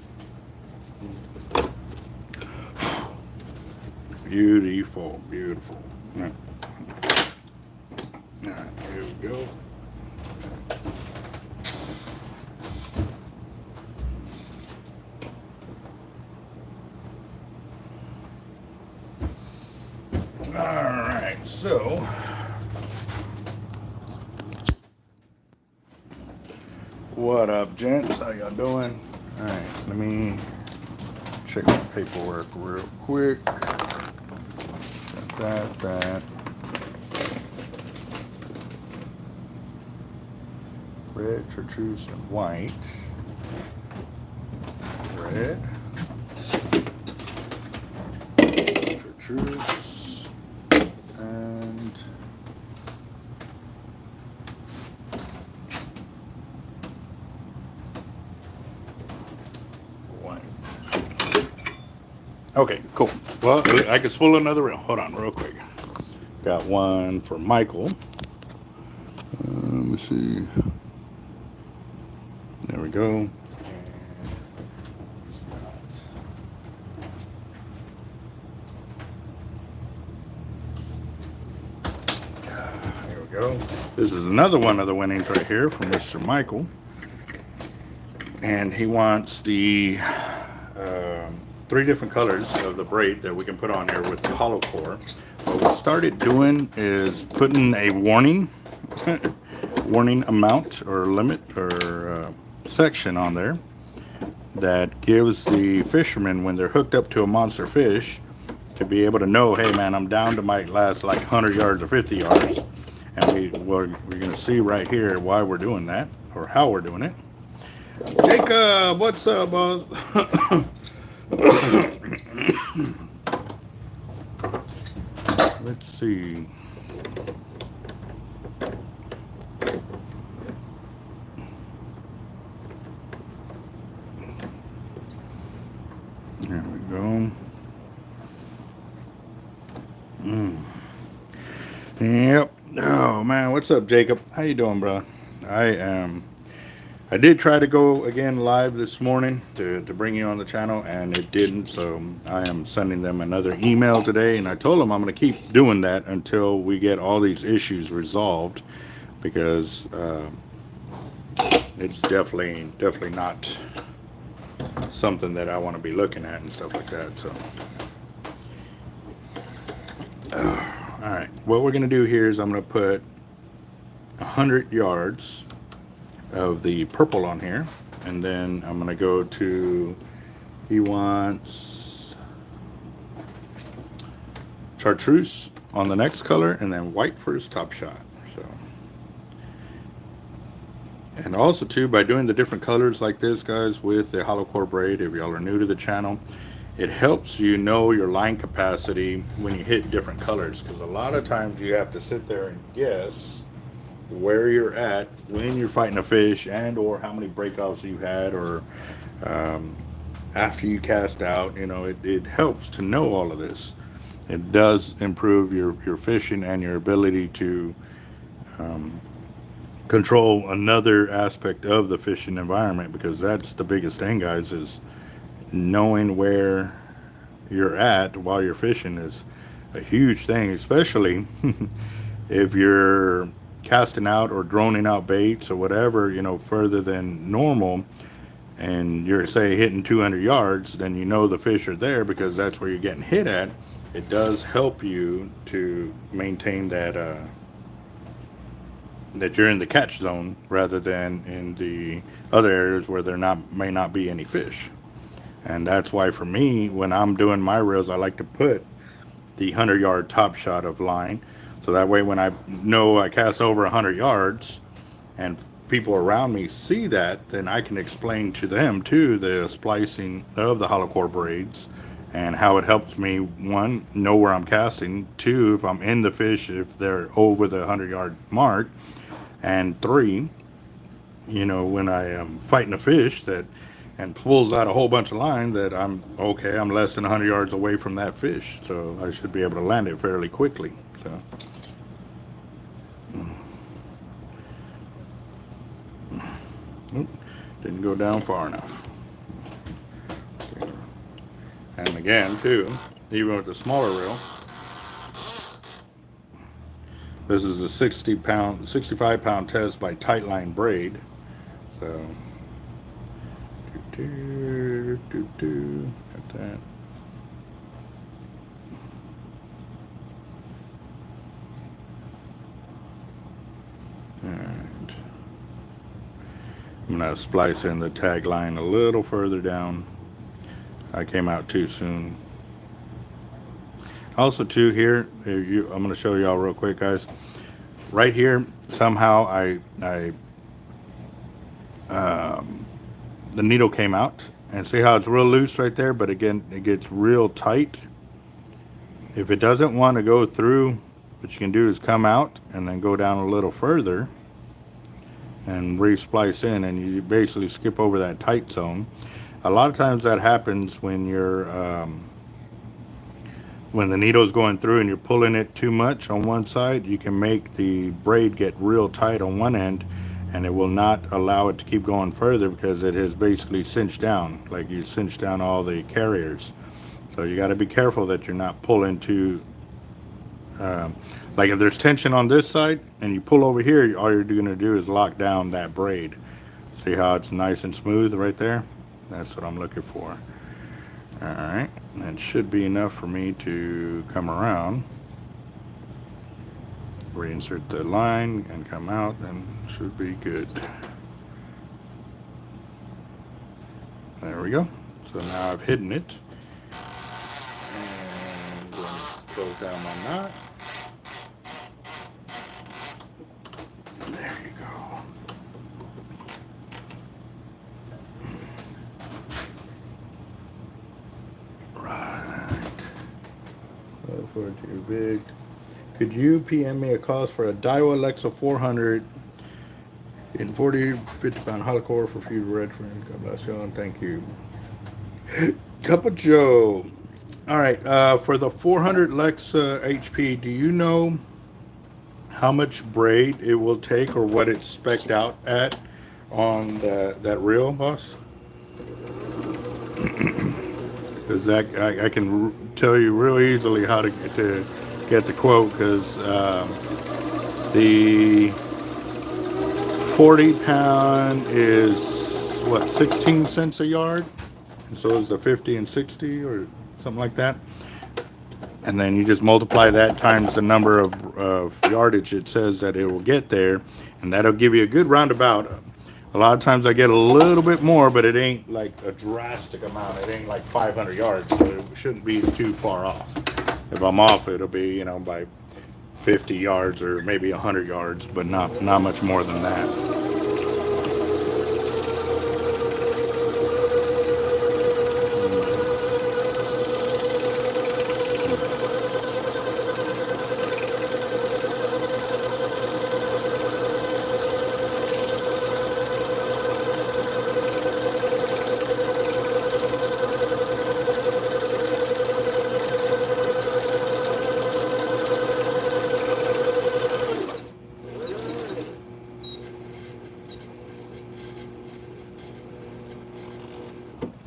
Beautiful, beautiful. All right, here we go. All right, so what up, gents? How y'all doing? All right, let me check my paperwork real quick. Got that. Red, chartreuse, and white. Red. Chartreuse. And white. Okay, cool. Well, I can spool another reel. Hold on real quick. Got one for Michael. Let me see. There we go. Here we go. This is another one of the winnings right here from Mr. Michael. And he wants the 3 different colors of the braid that we can put on here with the hollow core. What we started doing is putting a warning amount or limit or section on there that gives the fishermen, when they're hooked up to a monster fish, to be able to know, hey man, I'm down to my last like 100 yards or 50 yards. And we're going to see right here why we're doing that, or how we're doing it. Jacob, what's up, boss? Let's see. There we go. Yep. Oh man, what's up, Jacob? How you doing, bro? I did try to go again live this morning to bring you on the channel, and it didn't. So I am sending them another email today, and I told them I'm going to keep doing that until we get all these issues resolved, because it's definitely not something that I want to be looking at and stuff like that. So. All right, what we're going to do here is I'm going to put 100 yards of the purple on here, and then I'm going to go to, he wants chartreuse on the next color, and then white for his top shot. So, and also too, by doing the different colors like this, guys, with the hollow core braid, if y'all are new to the channel, it helps you know your line capacity when you hit different colors, because a lot of times you have to sit there and guess where you're at when you're fighting a fish, and or how many breakoffs you had, or after you cast out. You know, it helps to know all of this. It does improve your fishing and your ability to control another aspect of the fishing environment, because that's the biggest thing, guys, is knowing where you're at while you're fishing is a huge thing, especially if you're casting out or droning out baits or whatever, you know, further than normal, and you're, say, hitting 200 yards, then you know the fish are there because that's where you're getting hit at. It does help you to maintain that that you're in the catch zone rather than in the other areas where there may not be any fish. And that's why, for me, when I'm doing my reels, I like to put the 100-yard top shot of line. So that way, when I know I cast over 100 yards and people around me see that, then I can explain to them, too, the splicing of the hollow core braids and how it helps me, one, know where I'm casting, two, if I'm in the fish, if they're over the 100-yard mark, and three, you know, when I am fighting a fish that and pulls out a whole bunch of line, that I'm okay, I'm less than 100 yards away from that fish, so I should be able to land it fairly quickly. So Oop, didn't go down far enough. Okay. And again, too, even with the smaller reel, this is a 65-pound test by Tightline Braid. So got that. And I'm gonna splice in the tag line a little further down. I came out too soon. Also, too, here, I'm gonna show y'all real quick, guys. Right here, somehow the needle came out, and see how it's real loose right there, but again, it gets real tight. If it doesn't want to go through, what you can do is come out and then go down a little further and re-splice in, and you basically skip over that tight zone. A lot of times that happens when you're when the needle's going through and you're pulling it too much on one side. You can make the braid get real tight on one end, and it will not allow it to keep going further because it has basically cinched down, like you cinched down all the carriers. So you got to be careful that you're not pulling too, like if there's tension on this side and you pull over here, all you're going to do is lock down that braid. See how it's nice and smooth right there? That's what I'm looking for. All right, that should be enough for me to come around, reinsert the line and come out, and should be good. There we go. So now I've hidden it, and going to close down my knot. There you go. forward to your vid. Could you PM me a cost for a Daiwa Alexa 400 in 40, 50 pound holocore for few red friends? God bless you all and thank you. Cup of Joe. All right, for the 400 Alexa HP, do you know how much braid it will take or what it's spec'd out at on that reel, boss? Because I can tell you real easily how to get the quote, because the 40 pound is what, 16 cents a yard, and so is the 50 and 60 or something like that. And then you just multiply that times the number of yardage it says that it will get there, and that'll give you a good roundabout. A lot of times I get a little bit more, but it ain't like a drastic amount. It ain't like 500 yards, so it shouldn't be too far off. If I'm off, it'll be, you know, by 50 yards or maybe 100 yards, but not much more than that.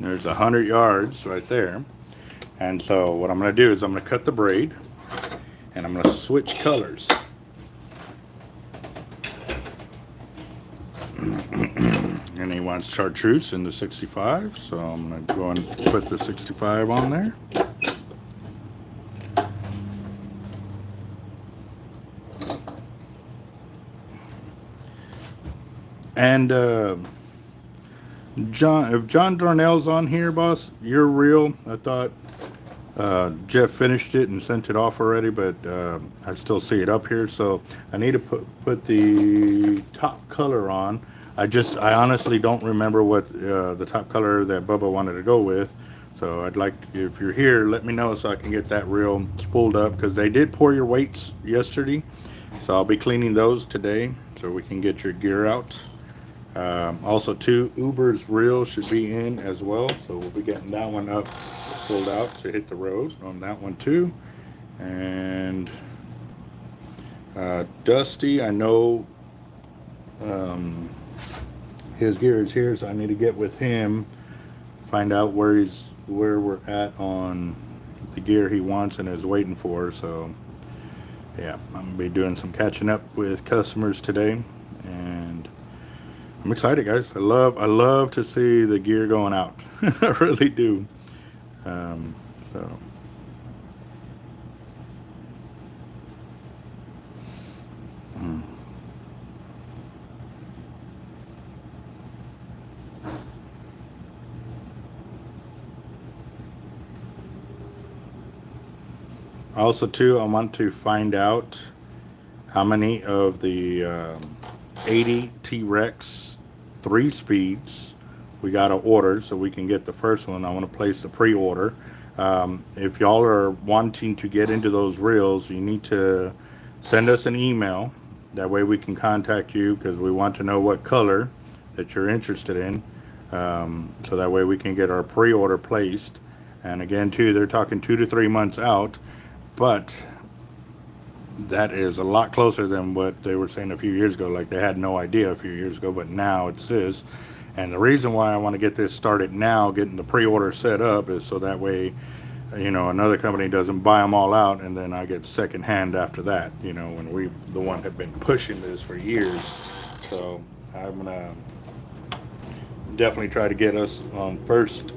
There's 100 yards right there. And so what I'm going to do is I'm going to cut the braid and I'm going to switch colors. And he wants chartreuse in the 65, so I'm going to go and put the 65 on there. And John, if John Darnell's on here, boss, you're real. I thought Jeff finished it and sent it off already, but I still see it up here, so I need to put the top color on. I honestly don't remember what the top color that Bubba wanted to go with, so I'd like to, if you're here, let me know so I can get that reel spooled up, because they did pour your weights yesterday, so I'll be cleaning those today so we can get your gear out. Also, too, Uber's reel should be in as well, so we'll be getting that one up, pulled out to hit the road on that one too. And Dusty, I know his gear is here, so I need to get with him, find out where we're at on the gear he wants and is waiting for. So yeah, I'm gonna be doing some catching up with customers today, and I'm excited, guys. I love to see the gear going out. I really do. So also, too, I want to find out how many of the 80 Trx 3 speeds we got to order so we can get the first one. I want to place the pre-order. If y'all are wanting to get into those reels, you need to send us an email. That way we can contact you, because we want to know what color that you're interested in, so that way we can get our pre-order placed. And again, too, they're talking 2 to 3 months out, but that is a lot closer than what they were saying a few years ago. Like, they had no idea a few years ago, but now it's this. And the reason why I want to get this started now, getting the pre-order set up, is so that way, you know, another company doesn't buy them all out and then I get second hand after that, you know, when we the one have been pushing this for years. So I'm gonna definitely try to get us on first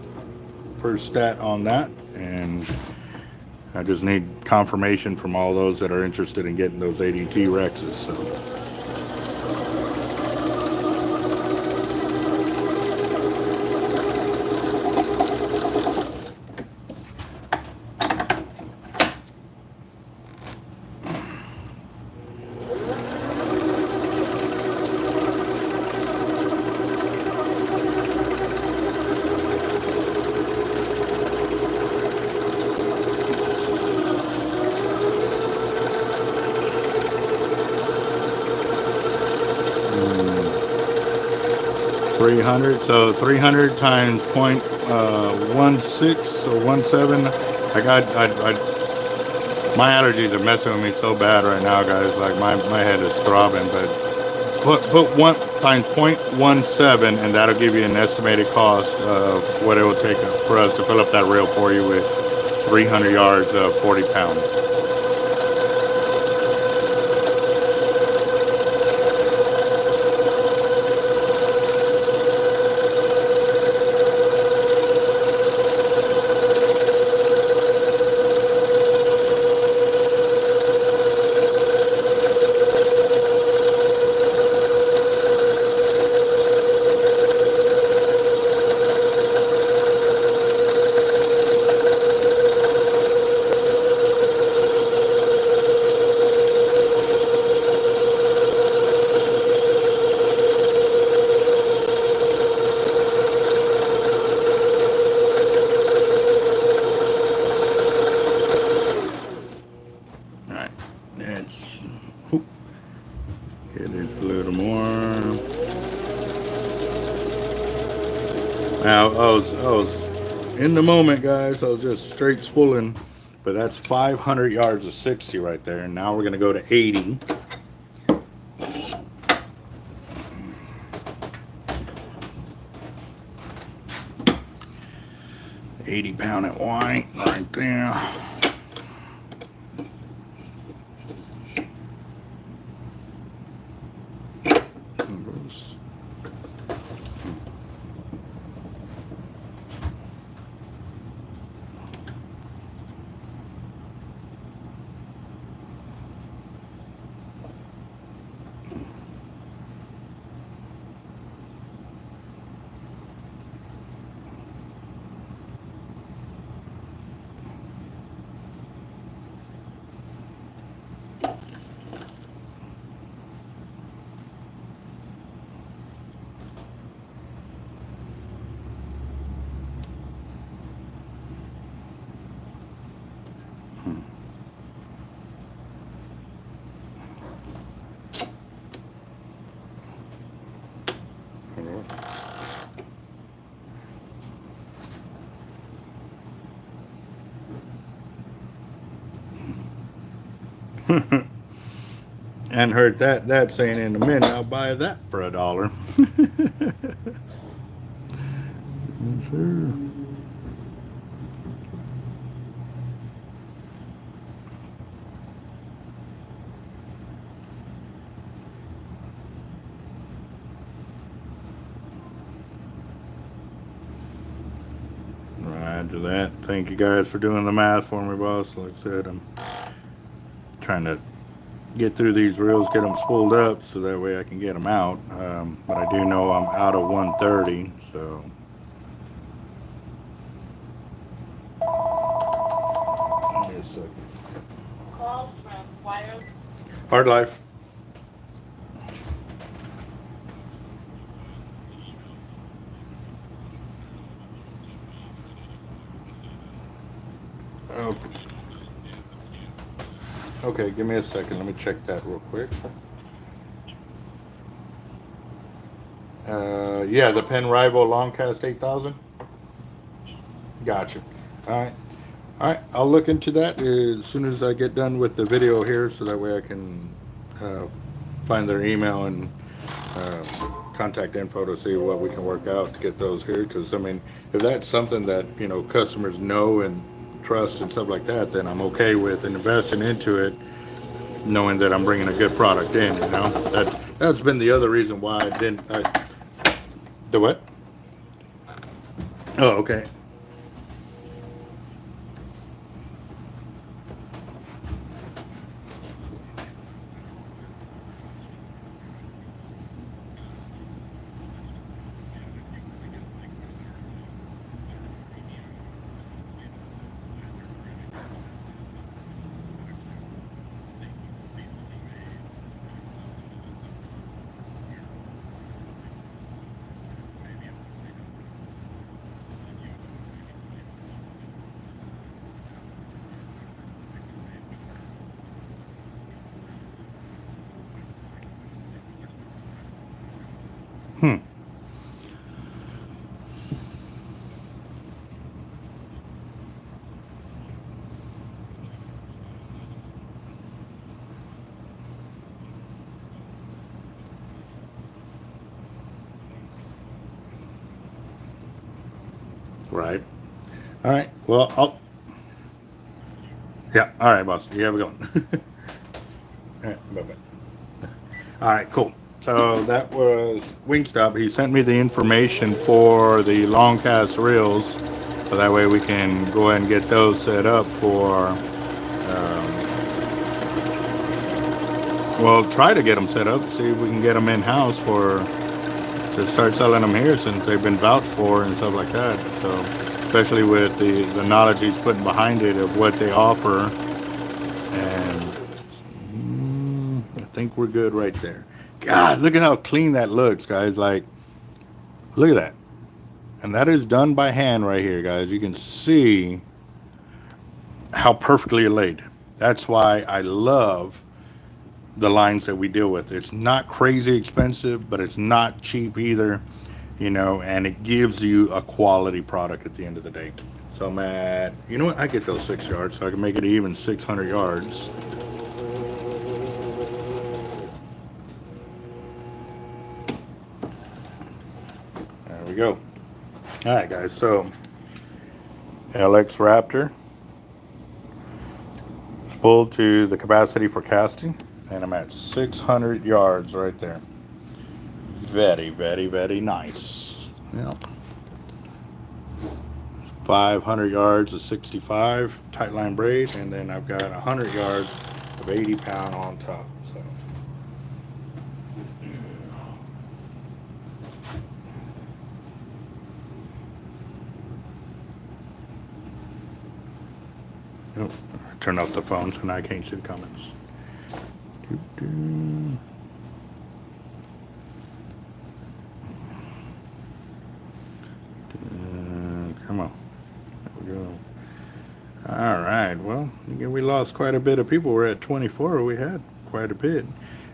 stat on that, and I just need confirmation from all those that are interested in getting those 80 Trxs. So. 300. So 300 times 0.16 or 17. My allergies are messing with me so bad right now, guys. Like my head is throbbing. But put 1 times 0.17, and that'll give you an estimated cost of what it will take for us to fill up that reel for you with 300 yards of 40 pounds. Now, I was in the moment, guys. I was just straight spooling, but that's 500 yards of 60 right there. And now we're going to go to 80. £80 at white right there. And heard that saying in a minute, I'll buy that for $1. Yes, sir. Roger that. Thank you guys for doing the math for me, boss. Like I said, I'm trying to get through these reels, get them spooled up so that way I can get them out. But I do know I'm out of 130, so. Give me a second. Call from Wild. Hard life. Oh. Okay, give me a second. Let me check that real quick. Yeah, the Penn Rival Longcast 8000. Gotcha. All right. I'll look into that as soon as I get done with the video here, so that way I can find their email and contact info to see what we can work out to get those here. Because I mean, if that's something that customers know and trust and stuff like that, then I'm okay with investing into it, knowing that I'm bringing a good product in. That's been the other reason why I didn't. The what? Oh, okay. Right. All right. Well, yeah. All right, boss. You have a good one. All right. Bye-bye. All right, cool. So that was Wingstop. He sent me the information for the long cast reels. So that way we can go ahead and get those set up for, well, try to get them set up, see if we can get them in-house to start selling them here, since they've been vouched for and stuff like that. So, especially with the knowledge he's putting behind it of what they offer. And I think we're good right there. God, look at how clean that looks, guys. Like, look at that. And that is done by hand right here, guys. You can see how perfectly laid. That's why I love the lines that we deal with. It's not crazy expensive, but it's not cheap either, you know, and it gives you a quality product at the end of the day. So I'm at, you know what, I get those 6 yards so I can make it even 600 yards. There we go. All right, guys, so LX Raptor spooled to the capacity for casting, and I'm at 600 yards right there. Very, very, very nice. Yep. 500 yards of 65 tight line braid, and then I've got 100 yards of 80 pound on top. So oh, turn off the phone so now I can't see the comments. Come on. There we go. All right. Well, again, we lost quite a bit of people. We're at 24. We had quite a bit.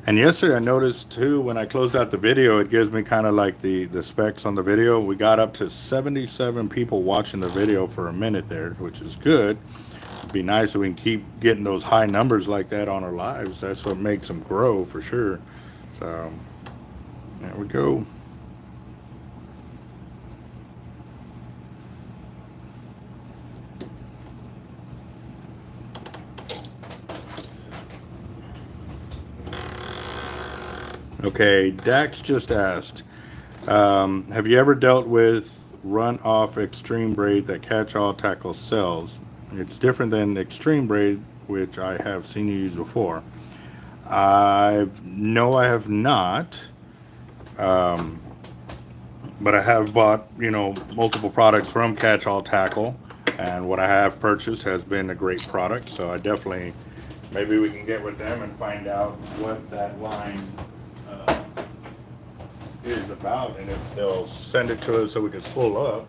And yesterday I noticed too, when I closed out the video, it gives me kind of like the specs on the video. We got up to 77 people watching the video for a minute there, which is good. It'd be nice if we can keep getting those high numbers like that on our lives. That's what makes them grow for sure. So there we go. Okay, Dax just asked, have you ever dealt with run-off extreme braid that catch-all tackle sells? It's different than extreme braid, which I have seen you use before. No, I have not. But I have bought, you know, multiple products from Catch-All Tackle, and what I have purchased has been a great product. So I definitely, maybe we can get with them and find out what that line is about, and if they'll send it to us so we can spool up.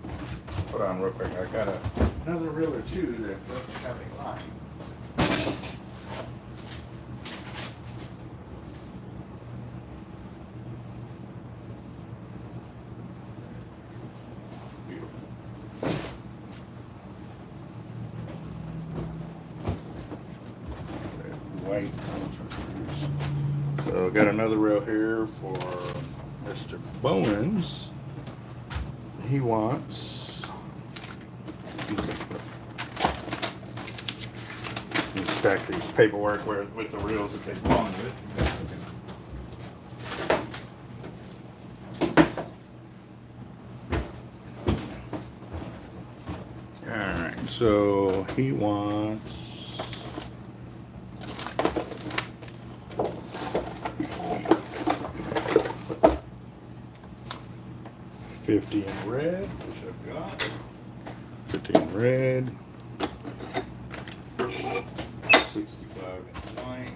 Hold on real quick, I got another reel or two that doesn't have a line. Beautiful. White. So got another reel here for Mr. Bowens. He wants, stack these paperwork with the reels that they belong with. Alright, so he wants 50 in red, which I've got. 50 in red. 65 in white.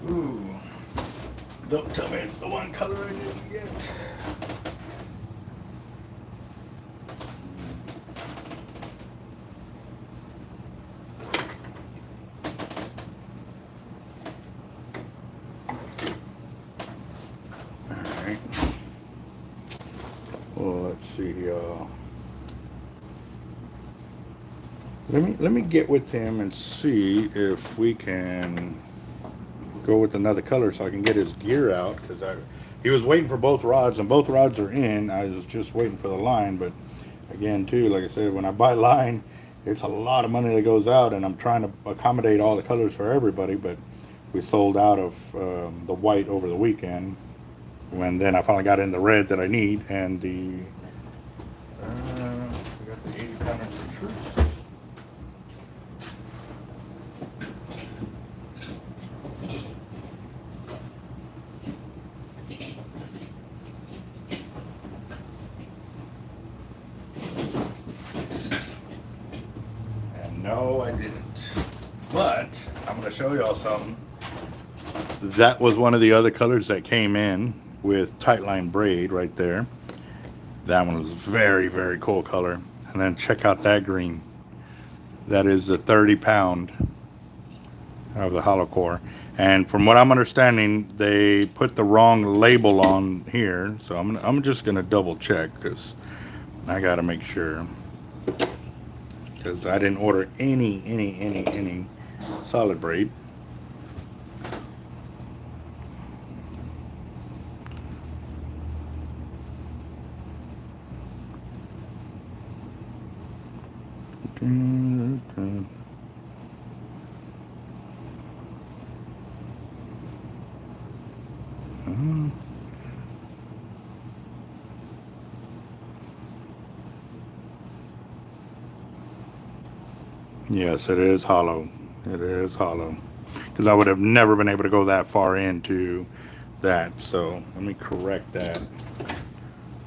Ooh, don't tell me it's the one color I didn't get. Let me get with him and see if we can go with another color so I can get his gear out, because he was waiting for both rods, and both rods are in. I was just waiting for the line, but again too, like I said, when I buy line, it's a lot of money that goes out, and I'm trying to accommodate all the colors for everybody, but we sold out of the white over the weekend, when then I finally got in the red that I need, and the we got the 80-pounder Zertuche. No, I didn't. But I'm going to show y'all something. That was one of the other colors that came in with tightline braid right there. That one was very, very cool color. And then check out that green. That is the 30-pound of the hollow core. And from what I'm understanding, they put the wrong label on here. So I'm just going to double check, because I got to make sure. Because I didn't order any solid braid. Yes, it is hollow. It is hollow. Because I would have never been able to go that far into that. So let me correct that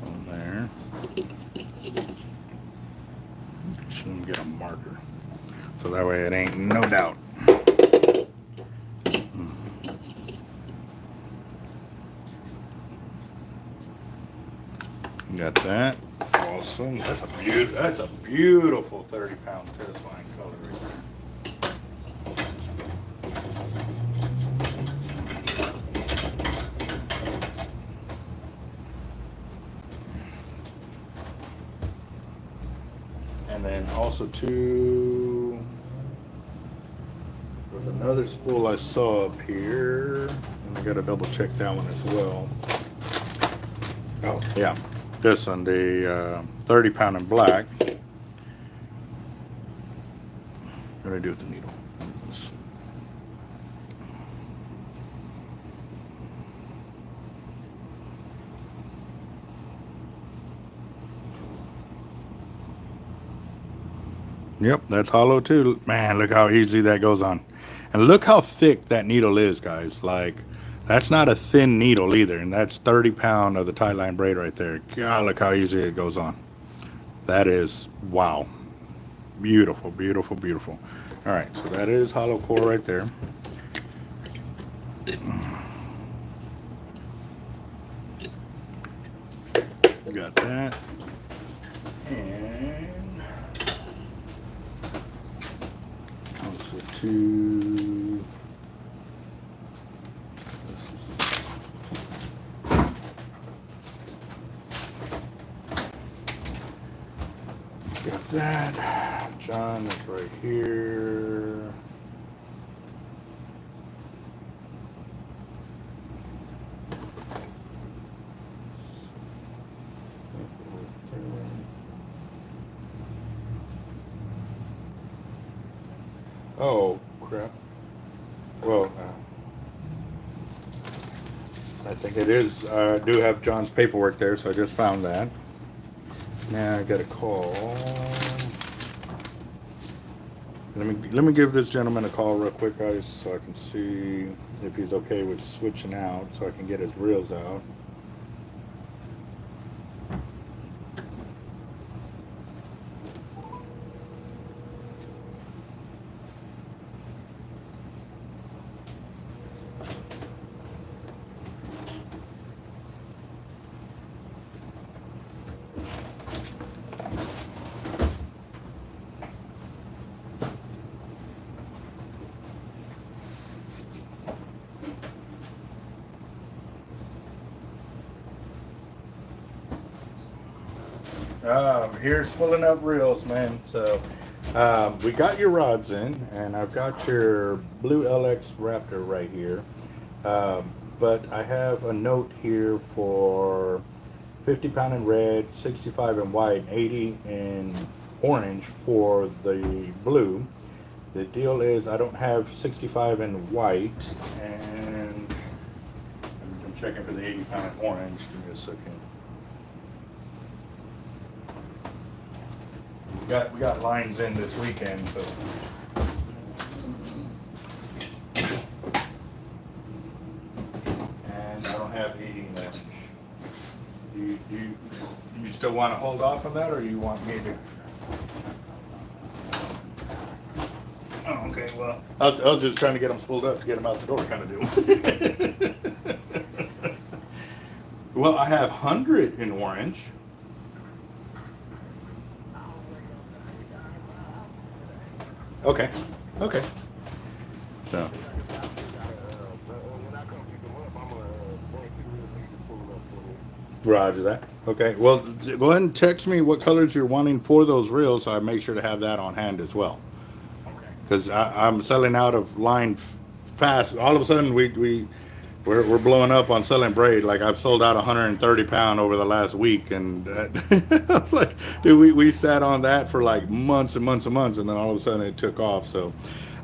on there. Should get a marker. So that way it ain't no doubt. Got that. Awesome. That's a beautiful 30-pound test line color right there. And then also too, there's another spool I saw up here, and I gotta double check that one as well. Oh yeah. This one, the 30-pound in black. What do I do with the needle? Yep, that's hollow too. Man, look how easy that goes on. And look how thick that needle is, guys. Like, that's not a thin needle either, and that's 30-pound of the tightline braid right there. God, look how easy it goes on. That is, wow. Beautiful, beautiful, beautiful. All right, so that is hollow core right there. Got that. And also two. Got that. John is right here. Oh, crap. Well, I think it is. I do have John's paperwork there, so I just found that. Now I got a call. Let me give this gentleman a call real quick, guys, so I can see if he's okay with switching out, so I can get his reels out. Here's pulling up reels, man. So We got your rods in, and I've got your blue LX Raptor right here. But I have a note here for 50 pound in red, 65 in white, 80 in orange for the blue. The deal is I don't have 65 in white, and I'm checking for the 80 pound in orange. Give me a second. We got lines in this weekend, so. And I don't have 80 in orange. Do you still want to hold off on that, or you want me to? Oh, okay, well, I was just trying to get them spooled up to get them out the door, kind of deal. Well, I have 100 in orange. Okay, okay. So. Roger that. Okay, well, go ahead and text me what colors you're wanting for those reels, so I make sure to have that on hand as well. Because I'm selling out of line fast. All of a sudden, we're blowing up on selling braid. Like, I've sold out 130 pound over the last week, and I was like, dude, we sat on that for like months and months and months, and then all of a sudden it took off. So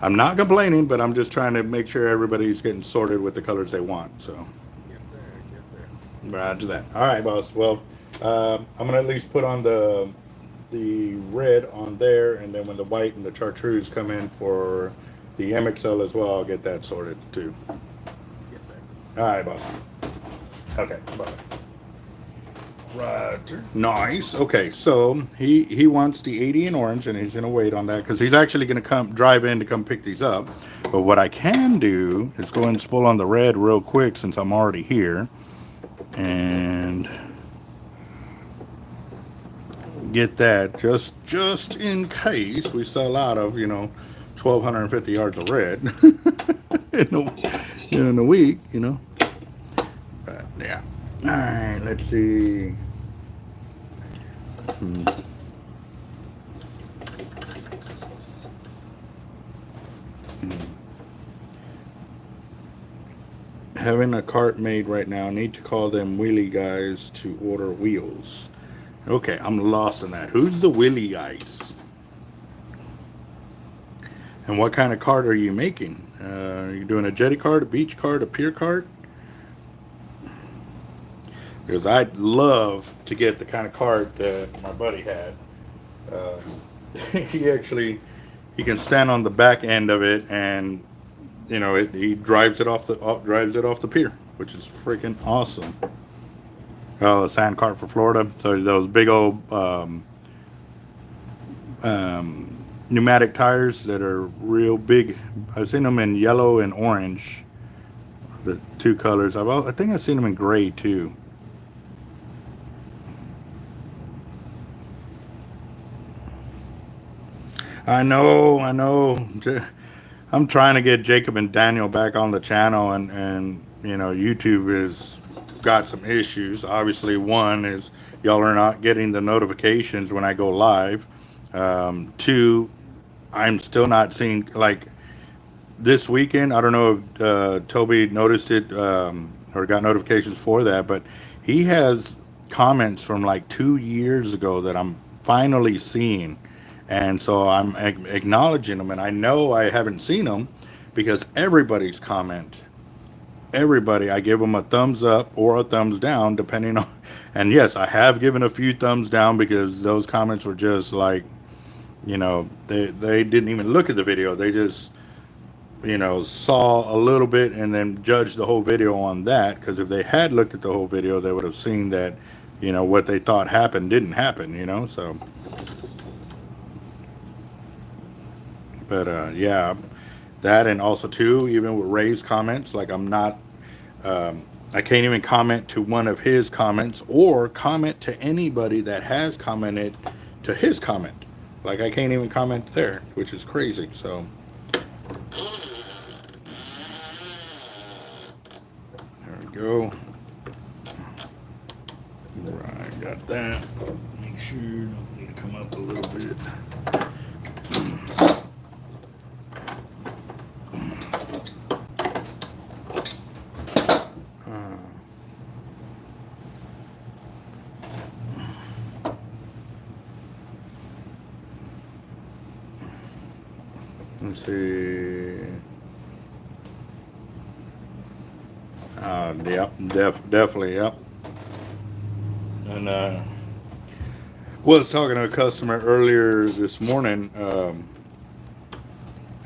I'm not complaining, but I'm just trying to make sure everybody's getting sorted with the colors they want. So. Yes, sir. Yes, sir. Roger that. All right, boss. Well, I'm gonna at least put on the red on there, and then when the white and the chartreuse come in for the MXL as well, I'll get that sorted too. Yes, sir. All right, boss. Okay, bye. Roger. Nice. Okay, so he wants the 80 in orange, and he's gonna wait on that because he's actually gonna drive in to come pick these up. But what I can do is go and spool on the red real quick since I'm already here, and get that just in case we sell out of 1,250 yards of red in a week, But yeah. All right, let's see. Having a cart made right now. Need to call them wheelie guys to order wheels. Okay, I'm lost in that. Who's the wheelie guys? And what kind of cart are you making? Are you doing a jetty cart, a beach cart, a pier cart? Because I'd love to get the kind of cart that my buddy had. He can stand on the back end of it, and he drives it off the pier, which is freaking awesome. Oh, a sand cart for Florida. So those big old pneumatic tires that are real big. I've seen them in yellow and orange, the two colors. I think I've seen them in gray too. I know. I'm trying to get Jacob and Daniel back on the channel, and YouTube has got some issues. Obviously, one is y'all are not getting the notifications when I go live. Two, I'm still not seeing, like, this weekend. I don't know if Toby noticed it or got notifications for that, but he has comments from like 2 years ago that I'm finally seeing. And so I'm acknowledging them, and I know I haven't seen them because everybody's comment. Everybody, I give them a thumbs up or a thumbs down, depending on. And yes, I have given a few thumbs down because those comments were just like, they didn't even look at the video. They just, saw a little bit and then judged the whole video on that. Because if they had looked at the whole video, they would have seen that, what they thought happened didn't happen. So. But yeah, that, and also too, even with Ray's comments, like I'm not, I can't even comment to one of his comments or comment to anybody that has commented to his comment. Like I can't even comment there, which is crazy. So there we go. Right, got that. Make sure you don't need to come up a little bit. Let's see. Yep, definitely, yep. And was talking to a customer earlier this morning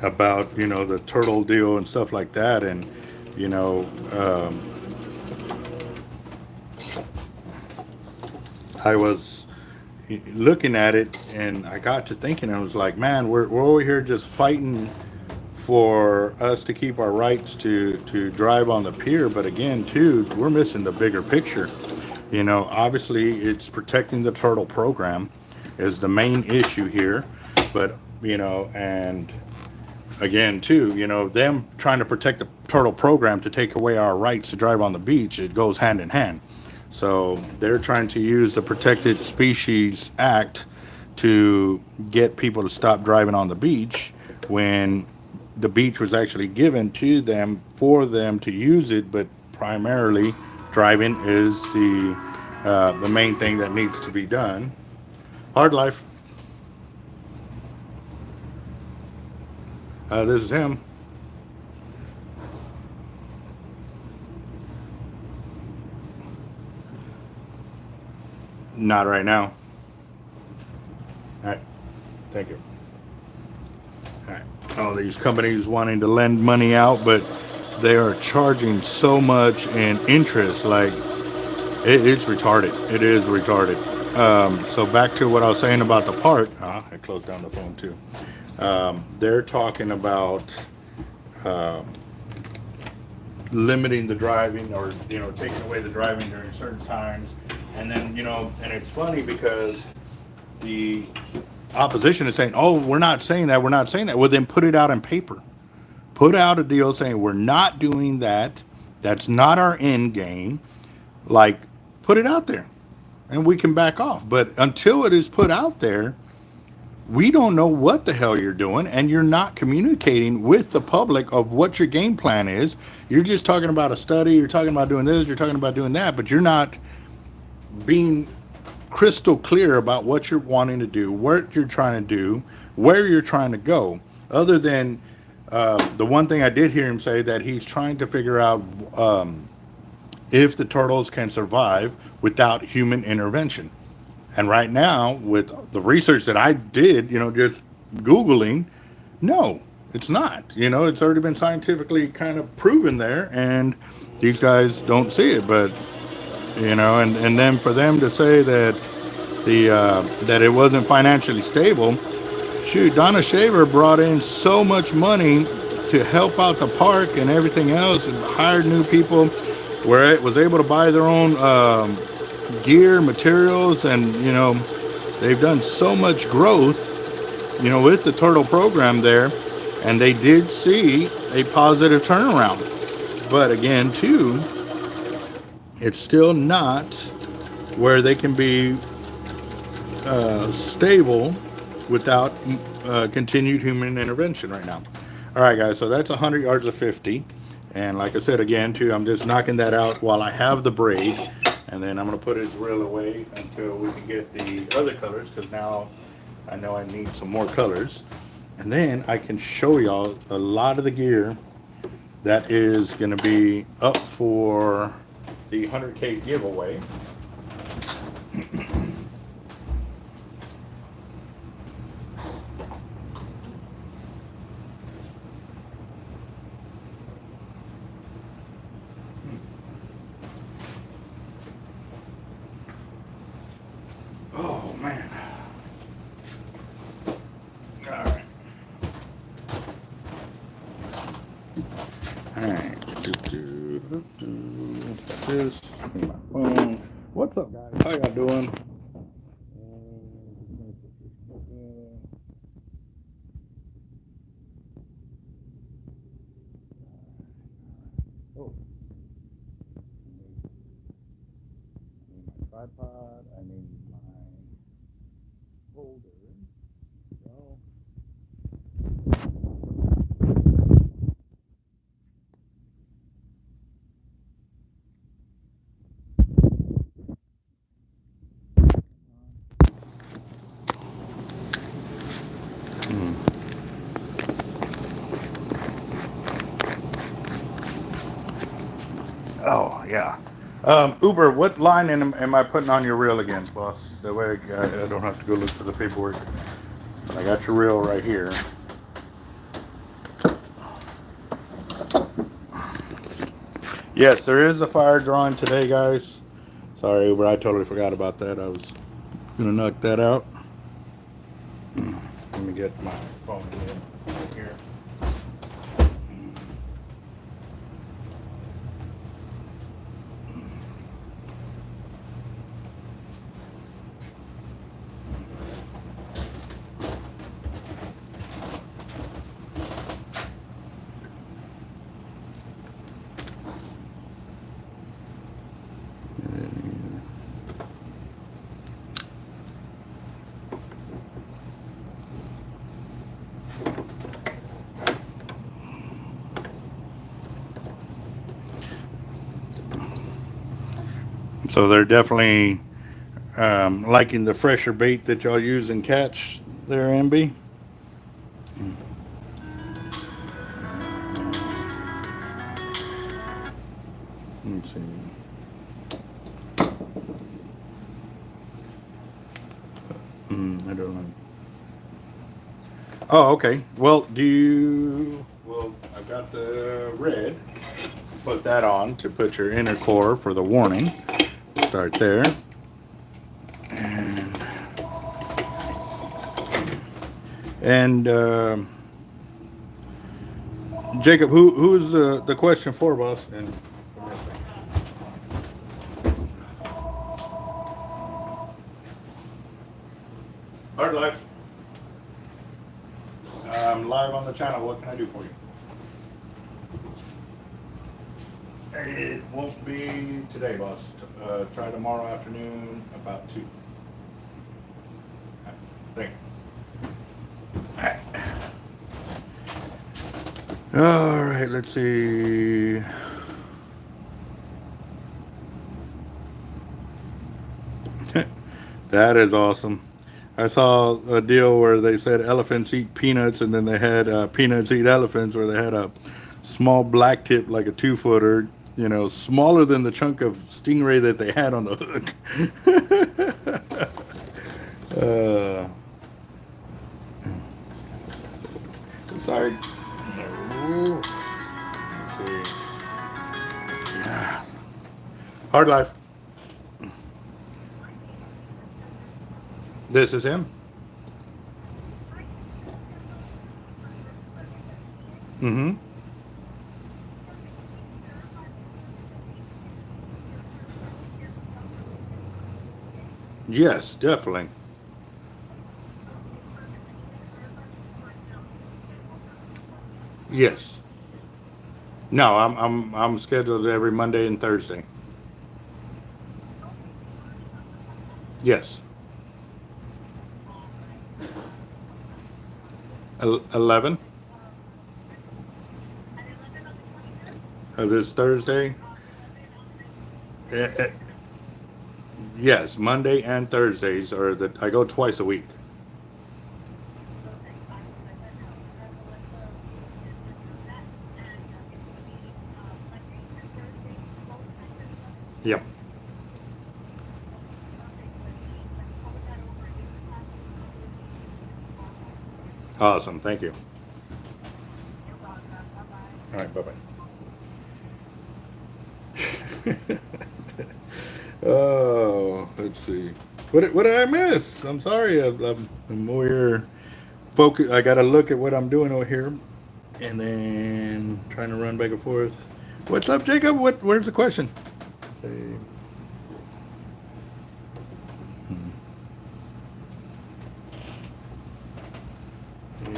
about, you know, the turtle deal and stuff like that, and you know, I was looking at it and I got to thinking, I was like, man, we're over here just fighting for us to keep our rights to drive on the pier, but again, too, we're missing the bigger picture. You know, obviously it's protecting the turtle program is the main issue here, but you know, and again, too, you know, them trying to protect the turtle program to take away our rights to drive on the beach, it goes hand in hand. So they're trying to use the Protected Species Act to get people to stop driving on the beach when the beach was actually given to them for them to use it, but primarily driving is the main thing that needs to be done. Hard life. This is him. Not right now. All right. Thank you. All right. All these companies wanting to lend money out, but they are charging so much in interest. Like, it's retarded. It is retarded. So back to what I was saying about the part. I closed down the phone too. They're talking about limiting the driving, or you know, taking away the driving during certain times. And then, you know, and it's funny because the opposition is saying, oh, we're not saying that, we're not saying that. Well, then put it out on paper. Put out a deal saying we're not doing that. That's not our end game. Like, put it out there and we can back off. But until it is put out there, we don't know what the hell you're doing, and you're not communicating with the public of what your game plan is. You're just talking about a study, you're talking about doing this, you're talking about doing that, but you're not being crystal clear about what you're wanting to do, what you're trying to do, where you're trying to go. Other than the one thing I did hear him say, that he's trying to figure out if the turtles can survive without human intervention. And right now, with the research that I did, you know, just Googling, no, it's not. You know, it's already been scientifically kind of proven there, and these guys don't see it. But you know, and then for them to say that that it wasn't financially stable, shoot, Donna Shaver brought in so much money to help out the park and everything else, and hired new people, where it was able to buy their own gear, materials, and you know, they've done so much growth, you know, with the turtle program there, and they did see a positive turnaround. But again, too, it's still not where they can be stable without continued human intervention right now. All right, guys, so that's 100 yards of 50. And like I said, again, too, I'm just knocking that out while I have the braid. And then I'm going to put his reel away until we can get the other colors, because now I know I need some more colors. And then I can show y'all a lot of the gear that is going to be up for the 100K giveaway. Oh man. All right. All right. This my phone. What's up, guys? How y'all doing? Oh. I need my tripod. I need my holder. So. Yeah. Uber, what line am I putting on your reel again, boss? That way I don't have to go look for the paperwork. I got your reel right here. Yes, there is a fire drawing today, guys. Sorry, Uber, I totally forgot about that. I was gonna knock that out. Let me get my phone right here. So they're definitely liking the fresher bait that y'all use and catch there, MB. Let's see. I don't know. Oh, okay. Well, I've got the red. Put that on to put your inner core for the warning. Start there. And Jacob, who is the question for, boss? And Hard Life. I'm live on the channel. What can I do for you? It won't be today, boss. Try tomorrow afternoon about 2. Thank you. All right, let's see. That is awesome. I saw a deal where they said elephants eat peanuts, and then they had peanuts eat elephants, where they had a small black tip, like a 2-footer, you know, smaller than the chunk of stingray that they had on the hook. Sorry. Let's see. Yeah. Hard Life. This is him. Mm-hmm. Yes, definitely. Yes. No, I'm scheduled every Monday and Thursday. Yes. 11. This Thursday. Eh, yes, Monday and Thursdays are I go twice a week. Yep. Awesome. Thank you. All right. Bye-bye. Oh, let's see. What did I miss? I'm sorry. I'm over here focus. I got to look at what I'm doing over here, and then trying to run back and forth. What's up, Jacob? Where's the question? Let's see.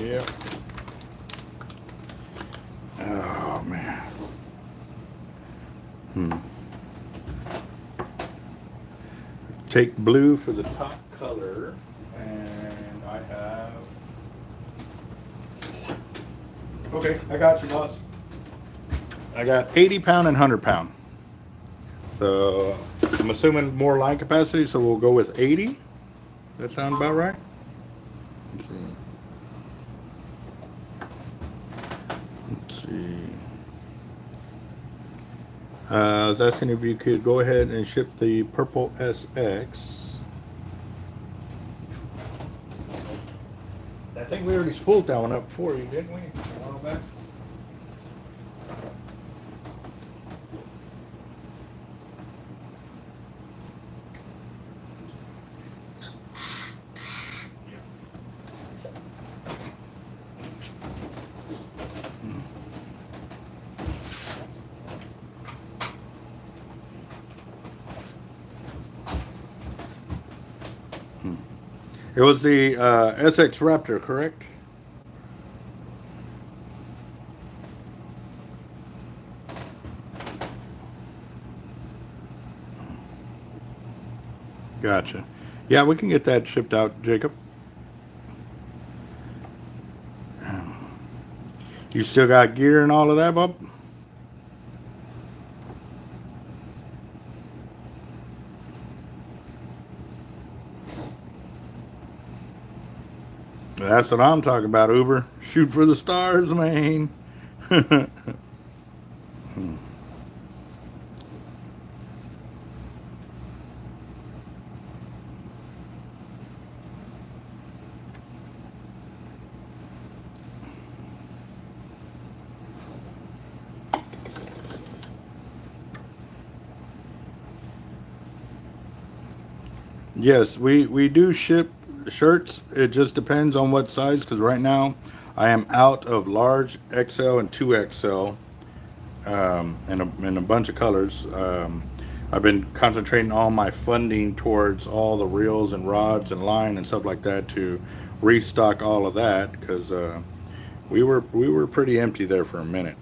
Yep. Oh man. Take blue for the top color, and I have. Okay, I got you, boss. I got 80-pound and 100-pound. So I'm assuming more line capacity, so we'll go with 80. Does that sound about right? Let's see. Let's see. I was asking if you could go ahead and ship the purple SX. I think we already spooled that one up for you, didn't we? A while back. It was the SX Raptor, correct? Gotcha. Yeah, we can get that shipped out, Jacob. You still got gear and all of that, Bob? That's what I'm talking about, Uber. Shoot for the stars, man. Yes, we do ship shirts. It just depends on what size, because right now I am out of large XL and 2XL and a bunch of colors. I've been concentrating all my funding towards all the reels and rods and line and stuff like that to restock all of that, because we were pretty empty there for a minute,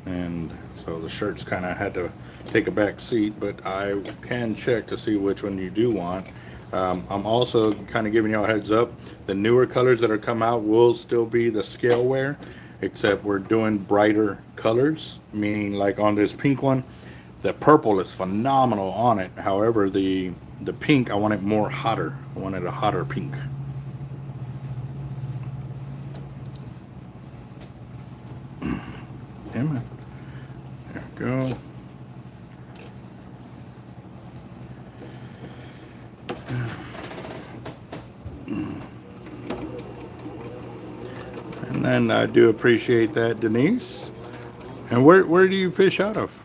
and so the shirts kind of had to take a back seat. But I can check to see which one you do want. I'm also kind of giving you a heads up. The newer colors that are come out will still be the scale wear, except we're doing brighter colors, meaning like on this pink one, the purple is phenomenal on it. However, the pink, I want it more hotter. I want it a hotter pink. Yeah, man. There we go. And then I do appreciate that, Denise. And where do you fish out of?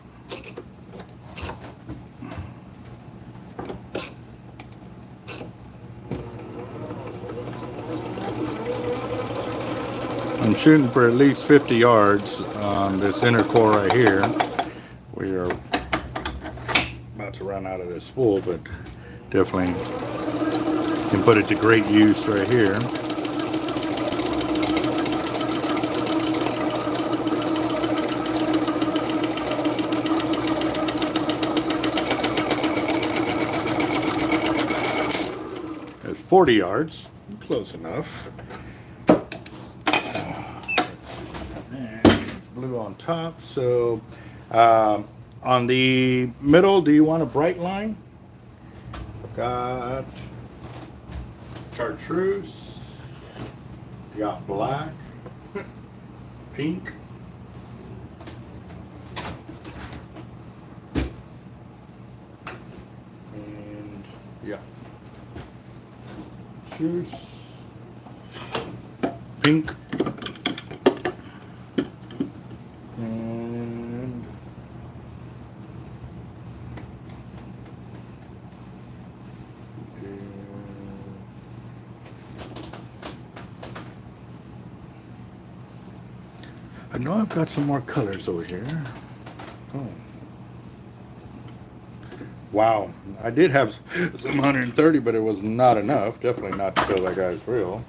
I'm shooting for at least 50 yards on this inner core right here. We are about to run out of this spool, but definitely can put it to great use right here. There's 40 yards, close enough. And blue on top. So on the middle, do you want a bright line? Got chartreuse, got black, pink, and yeah, chartreuse, pink, and I know I've got some more colors over here. Oh. Wow. I did have some 130, but it was not enough. Definitely not to fill that guy's reel.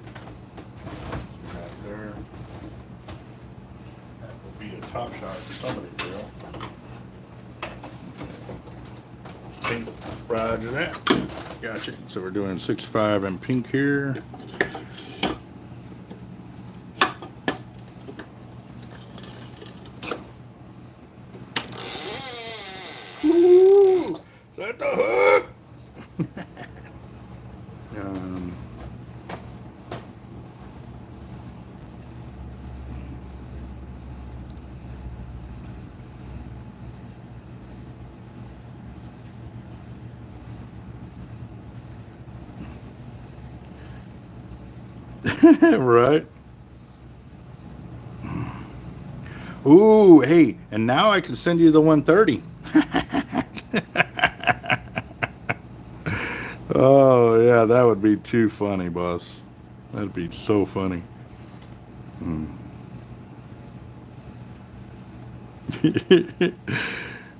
There. That will be a top shot for somebody's reel. Pink. Roger that. Gotcha. So we're doing 6.5 in pink here. Set the hook. Right? Ooh, hey, and now I can send you the 130. Oh, yeah, that would be too funny, boss. That'd be so funny. Do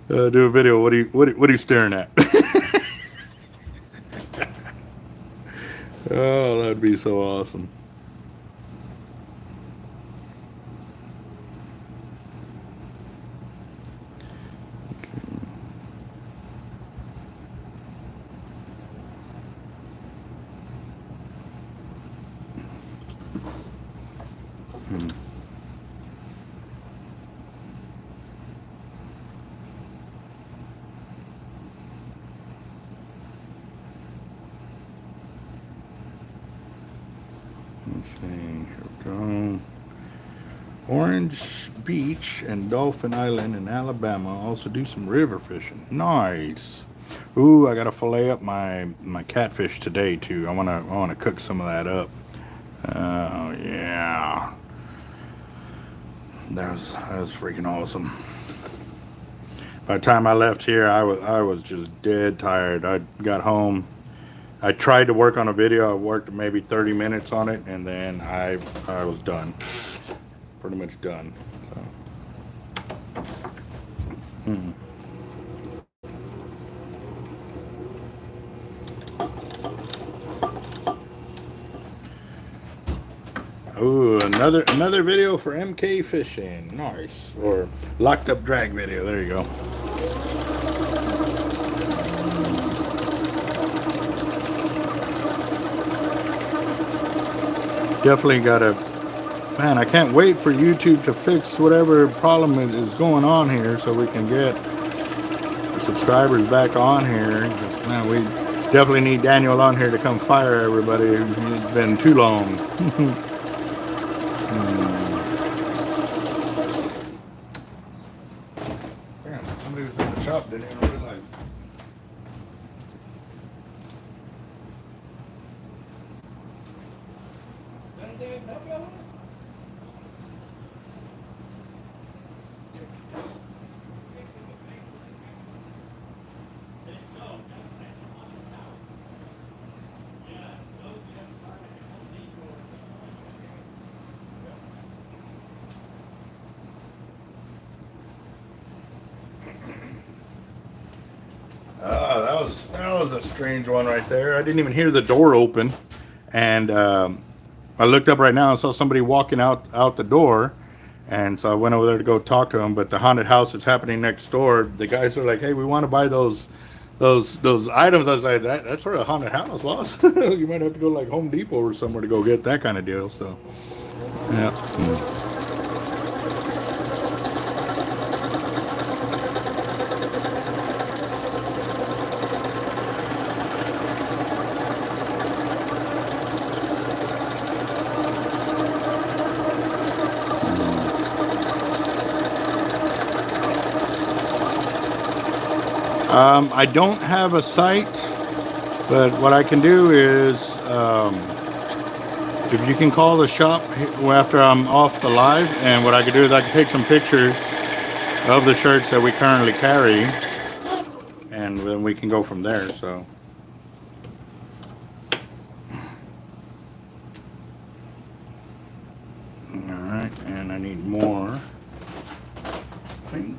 a video. What are you staring at? Oh, that'd be so awesome. Let's see, here we go. Orange Beach and Dolphin Island in Alabama also do some river fishing. Nice. Ooh, I gotta fillet up my catfish today too. I wanna cook some of that up. Oh yeah, that was freaking awesome. By the time I left here, I was just dead tired. I got home. I tried to work on a video. I worked maybe 30 minutes on it, and then I was done. Pretty much done. So. Ooh, another video for MK fishing. Nice. Or locked up drag video. There you go. Definitely gotta, man, I can't wait for YouTube to fix whatever problem is going on here so we can get the subscribers back on here. Man, we definitely need Daniel on here to come fire everybody. It's been too long. Damn, somebody was in the shop, didn't even realize. That was a strange one right there. I didn't even hear the door open, and I looked up right now and saw somebody walking out the door, and so I went over there to go talk to him. But the haunted house is happening next door. The guys are like, "Hey, we want to buy those items." I was like, "That's for a haunted house, boss. You might have to go like Home Depot or somewhere to go get that kind of deal." So, yeah. I don't have a site, but what I can do is, if you can call the shop after I'm off the live, and what I can do is I can take some pictures of the shirts that we currently carry, and then we can go from there. So. All right, and I need more pink.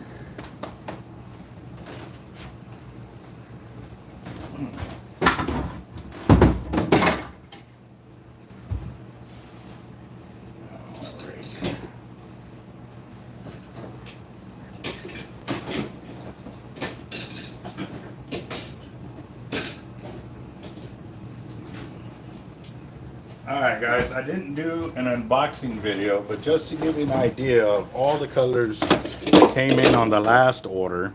Alright guys, I didn't do an unboxing video, but just to give you an idea of all the colors that came in on the last order,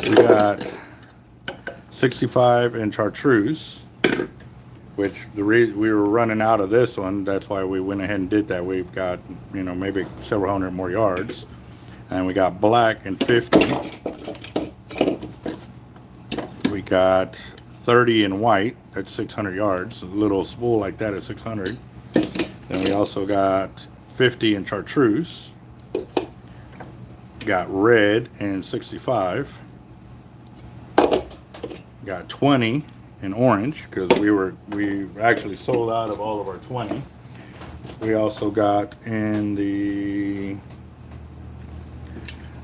we got 65-inch chartreuse, which we were running out of this one. That's why we went ahead and did that. We've got, maybe several hundred more yards. And we got black and 50. We got 30 in white. That's 600 yards. A little spool like that is 600. Then we also got 50 in chartreuse. Got red and 65. Got 20 in orange because we actually sold out of all of our 20. We also got in the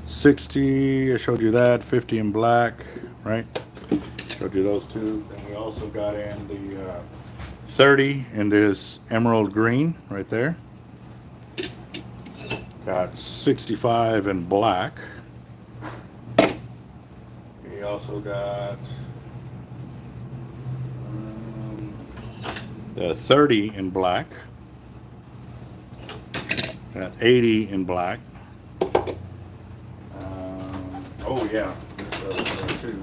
60, I showed you that, 50 in black, right? Showed you those two. Then we also got in the 30 in this emerald green right there. Got 65 in black. We also got the 30 in black. Got 80 in black. Oh yeah, too.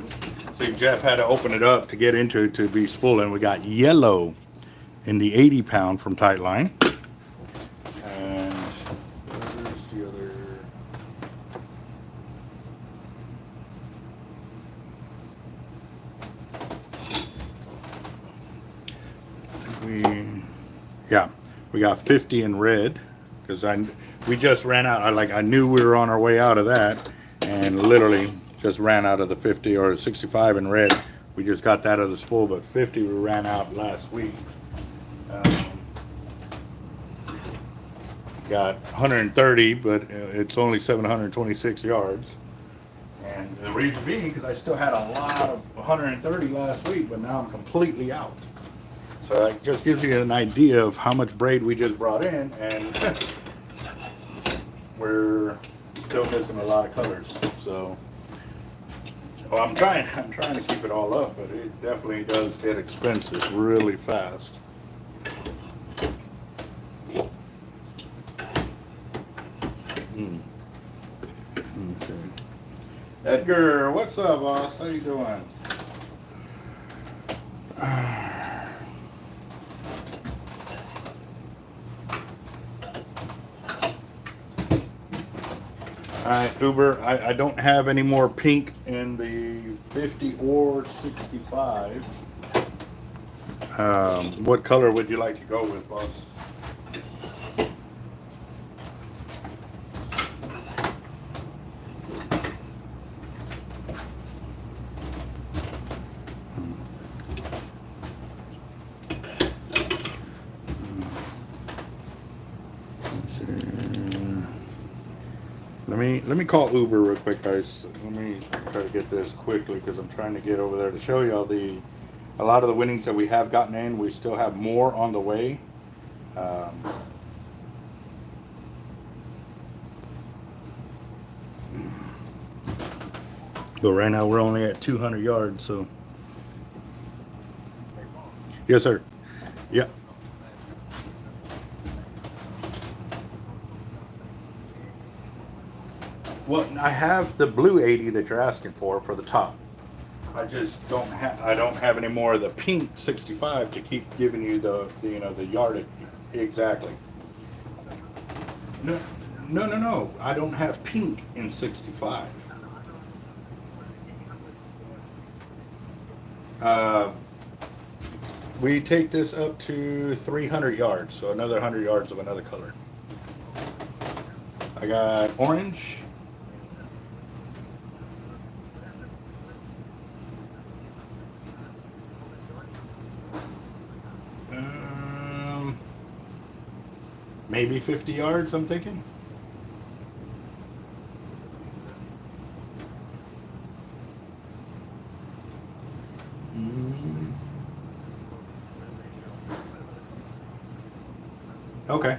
See, Jeff had to open it up to get into it to be spooling. We got yellow in the 80 pound from Tightline. And where's the other? We got 50 in red because we just ran out. I knew we were on our way out of that, and literally just ran out of the 50 or 65 in red. We just got that out of the spool, but 50 we ran out last week. Got 130, but it's only 726 yards. And the reason being because I still had a lot of 130 last week, but now I'm completely out. So that just gives you an idea of how much braid we just brought in, and we're still missing a lot of colors. So well, I'm trying to keep it all up, but it definitely does get expensive really fast. Okay. Edgar, what's up, boss? How you doing? Alright, Uber, I don't have any more pink in the 50 or 65. What color would you like to go with, boss? Let me call Uber real quick, guys. Let me try to get this quickly because I'm trying to get over there to show you all a lot of the winnings that we have gotten in. We still have more on the way. But right now we're only at 200 yards, so. Yes, sir. Yeah. Well, I have the blue 80 that you're asking for the top. I just don't have any more of the pink 65 to keep giving you the yardage exactly. No. I don't have pink in 65. We take this up to 300 yards, so another 100 yards of another color. I got orange. Maybe 50 yards, I'm thinking. Okay.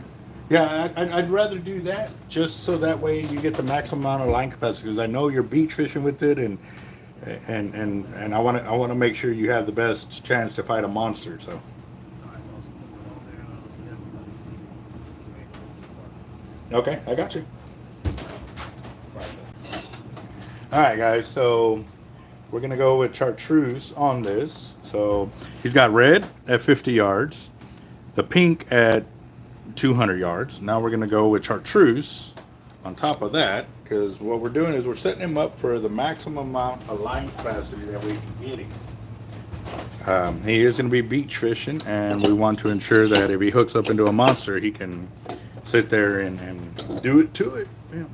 Yeah, I'd rather do that just so that way you get the maximum amount of line capacity because I know you're beach fishing with it and I want to make sure you have the best chance to fight a monster. So. Okay, I got you. All right, guys, so we're going to go with chartreuse on this. So he's got red at 50 yards, the pink at 200 yards. Now we're going to go with chartreuse on top of that because what we're doing is we're setting him up for the maximum amount of line capacity that we can get him. He is going to be beach fishing, and we want to ensure that if he hooks up into a monster, he can sit there and do it to it. Yeah.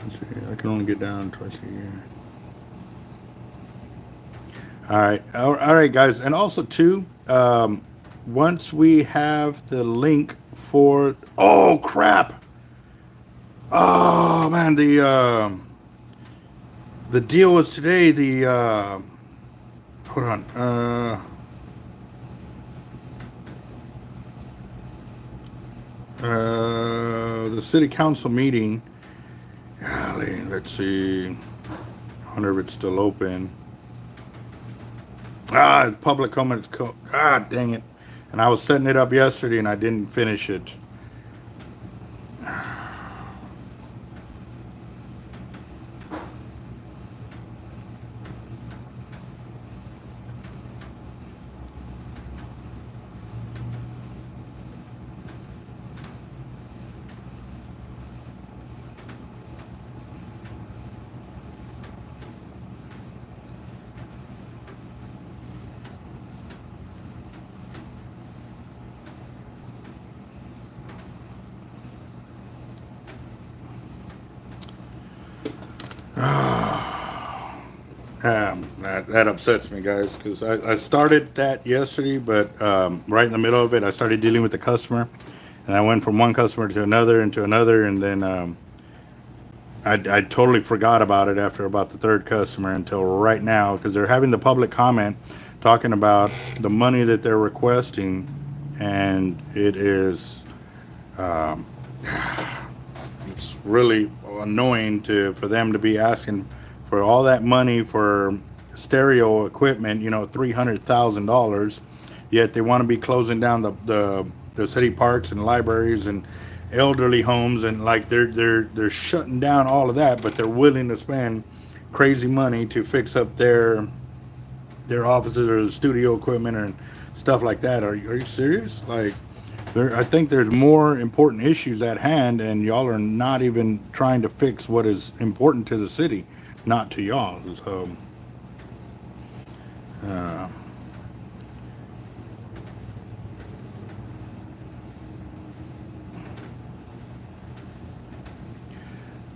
Let's see, I can only get down twice a year. All right, guys, and also too, once we have the link for, oh crap, oh man, the deal was today. The hold on, the city council meeting. Golly, let's see. I wonder if it's still open. Public comments. God dang it. And I was setting it up yesterday and I didn't finish it. That upsets me, guys, because I started that yesterday, but right in the middle of it, I started dealing with the customer, and I went from one customer to another and to another, and then I totally forgot about it after about the third customer until right now, because they're having the public comment talking about the money that they're requesting, and it is it's really annoying for them to be asking for all that money for stereo equipment, you know, $300,000, yet they want to be closing down the city parks and libraries and elderly homes, and like they're shutting down all of that, but they're willing to spend crazy money to fix up their offices or the studio equipment and stuff like that. Are you serious? Like, I think there's more important issues at hand, and y'all are not even trying to fix what is important to the city, not to y'all. So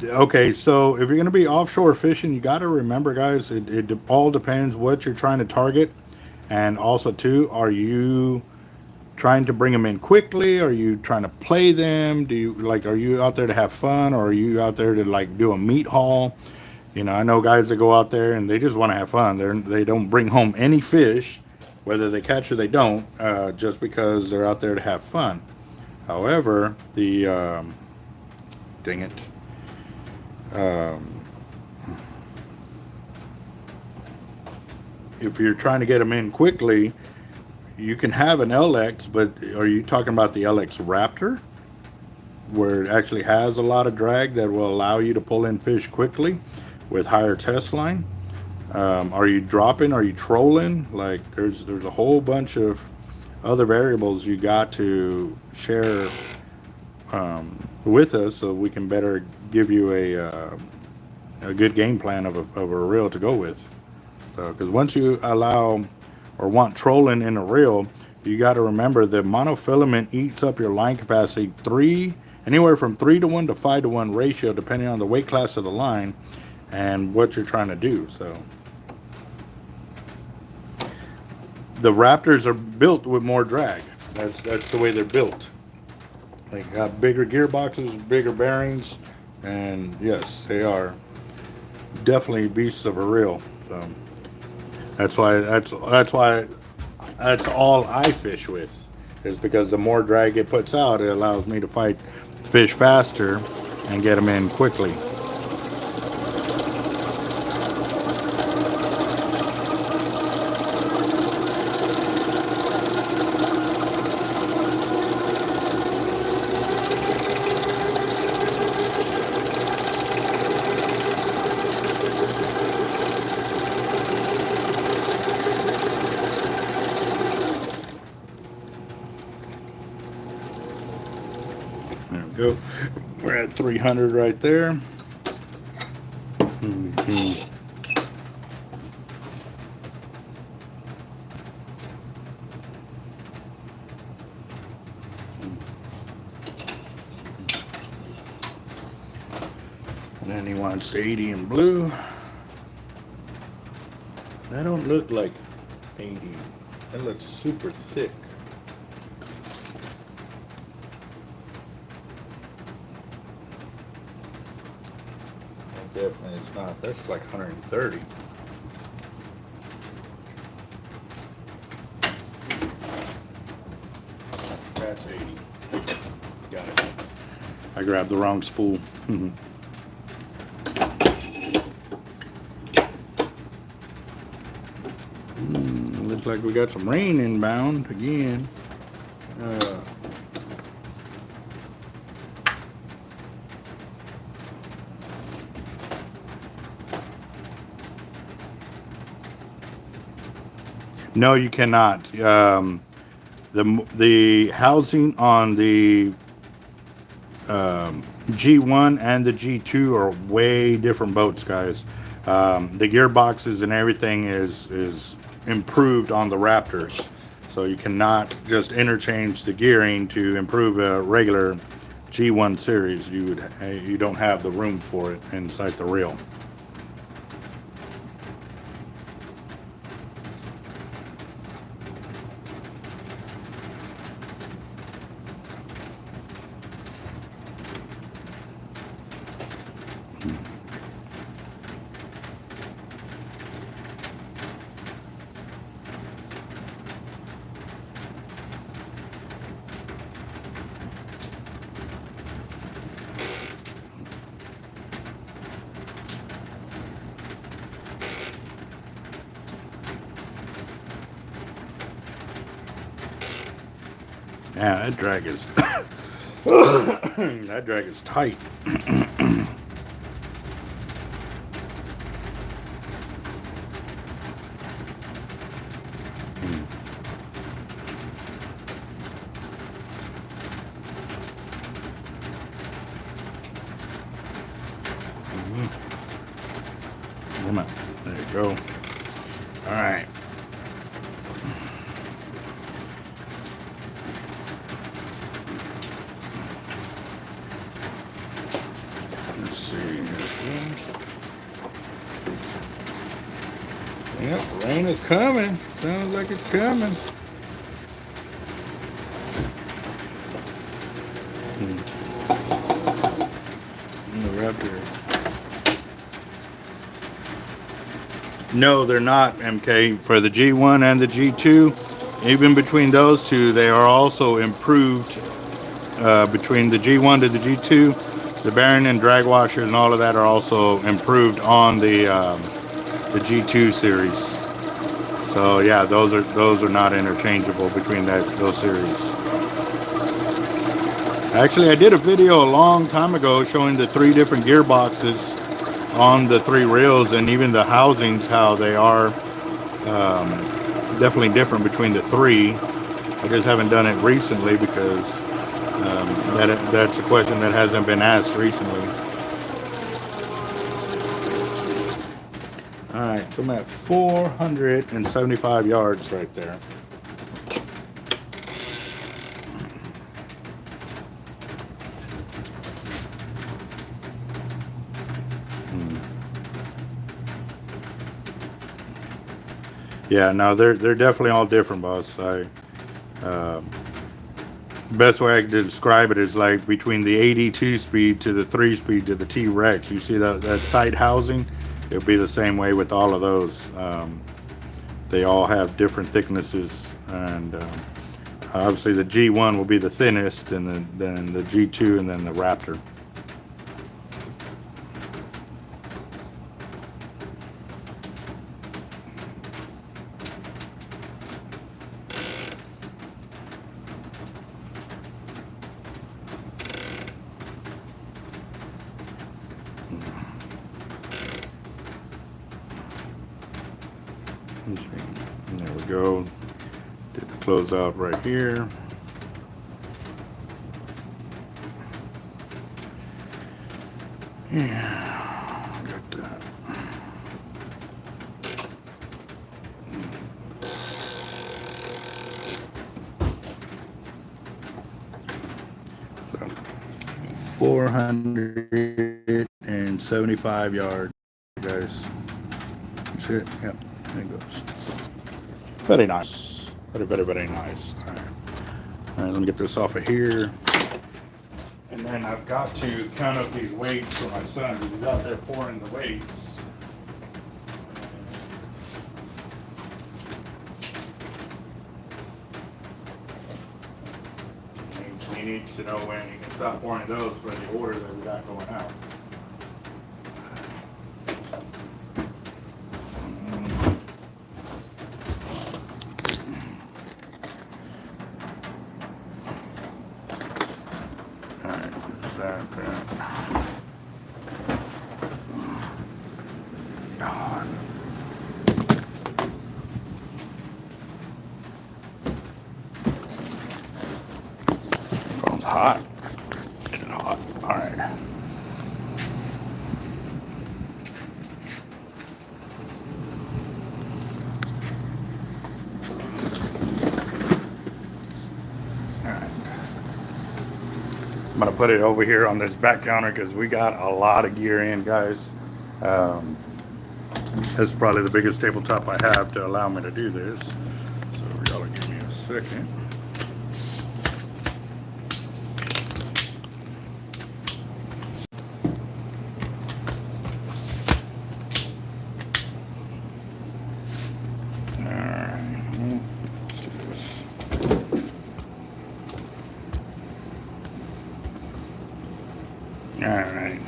okay, so if you're going to be offshore fishing, you got to remember, guys, it all depends what you're trying to target, and also too, are you trying to bring them in quickly? Are you trying to play them? Are you out there to have fun, or are you out there to like do a meat haul? You know, I know guys that go out there and they just want to have fun. They don't bring home any fish, whether they catch or they don't, just because they're out there to have fun. However, dang it. If you're trying to get them in quickly, you can have an LX, but are you talking about the LX Raptor, where it actually has a lot of drag that will allow you to pull in fish quickly with higher test line? Are you dropping? Are you trolling? Like, there's a whole bunch of other variables you got to share with us, so we can better give you a good game plan of a reel to go with. So, because once you allow or want trolling in a reel, you got to remember the monofilament eats up your line capacity anywhere from 3-to-1 to 5-to-1 ratio, depending on the weight class of the line and what you're trying to do. So the Raptors are built with more drag. That's the way they're built. They got bigger gearboxes, bigger bearings, and yes, they are definitely beasts of a reel. So that's all I fish with, is because the more drag it puts out, it allows me to fight fish faster and get them in quickly. go. We're at 300 right there. Mm-hmm. And then he wants 80 in blue. That don't look like 80. That looks super thick. Definitely it's not. That's like 130. That's 80. Got it. I grabbed the wrong spool. Looks like we got some rain inbound again. No, you cannot. The housing on the G1 and the G2 are way different boats, guys. The gearboxes and everything is improved on the Raptors, so you cannot just interchange the gearing to improve a regular G1 series. You don't have the room for it inside the reel. Yeah, that drag is that drag is tight. Come on, there you go. All right. Let's see. Yep, rain is coming. Sounds like it's coming. The Raptor. No, they're not, MK. For the G1 and the G2, even between those two, they are also improved. Between the G1 to the G2, the bearing and drag washers and all of that are also improved on the G2 series. So yeah, those are not interchangeable between those series. Actually, I did a video a long time ago showing the 3 different gearboxes on the 3 reels, and even the housings, how they are definitely different between the 3. I just haven't done it recently because that's a question that hasn't been asked recently. All right, so I'm at 475 yards right there. Yeah, no, they're definitely all different, boss. Best way I could describe it is like between the 82 speed to the 3 speed to the T-Rex. You see that side housing? It'll be the same way with all of those. They all have different thicknesses, and obviously the G1 will be the thinnest, and then the G2, and then the Raptor. There we go. Did the closeout right here. Yeah, got that. So, 475 yards, guys. See it? Yep, there it goes. Very nice. Very, very, very nice. All right. All right, let me get this off of here. And then I've got to count up these weights for my son because he's out there pouring the weights. He needs to know when he can stop pouring those for the order that we got going out. Phone's hot. It's hot. All right. I'm gonna put it over here on this back counter because we got a lot of gear in, guys. This is probably the biggest tabletop I have to allow me to do this. So y'all give me a second. All right.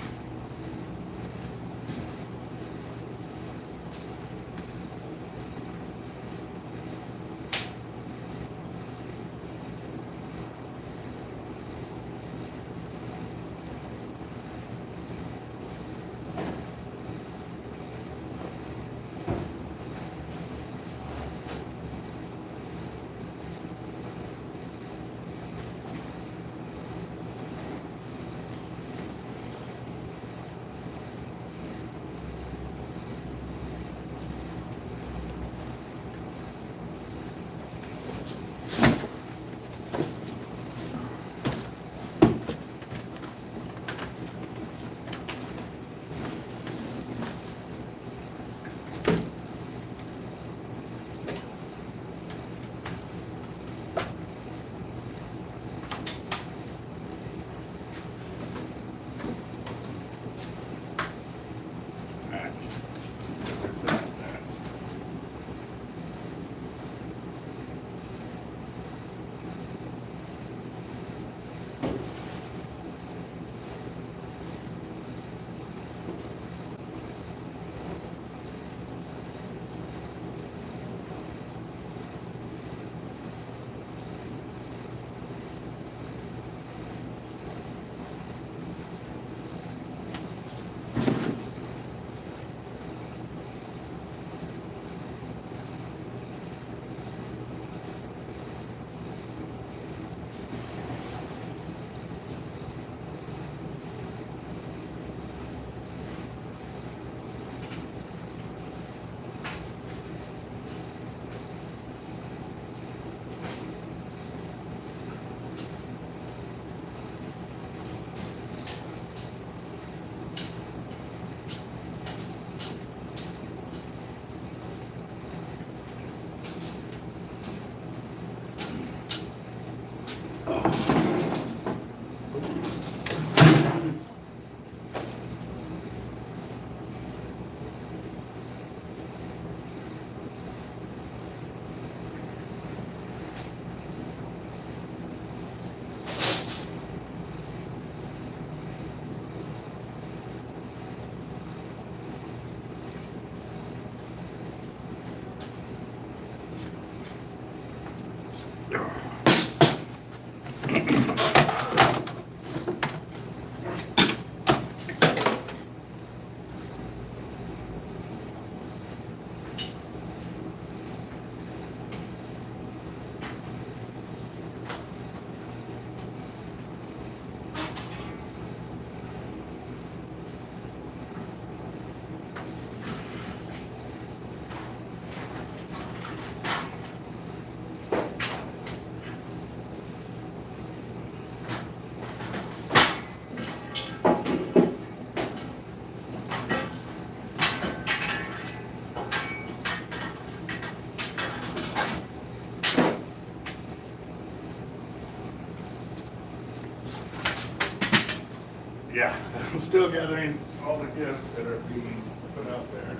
yeah, I'm still gathering all the gifts that are being put out there.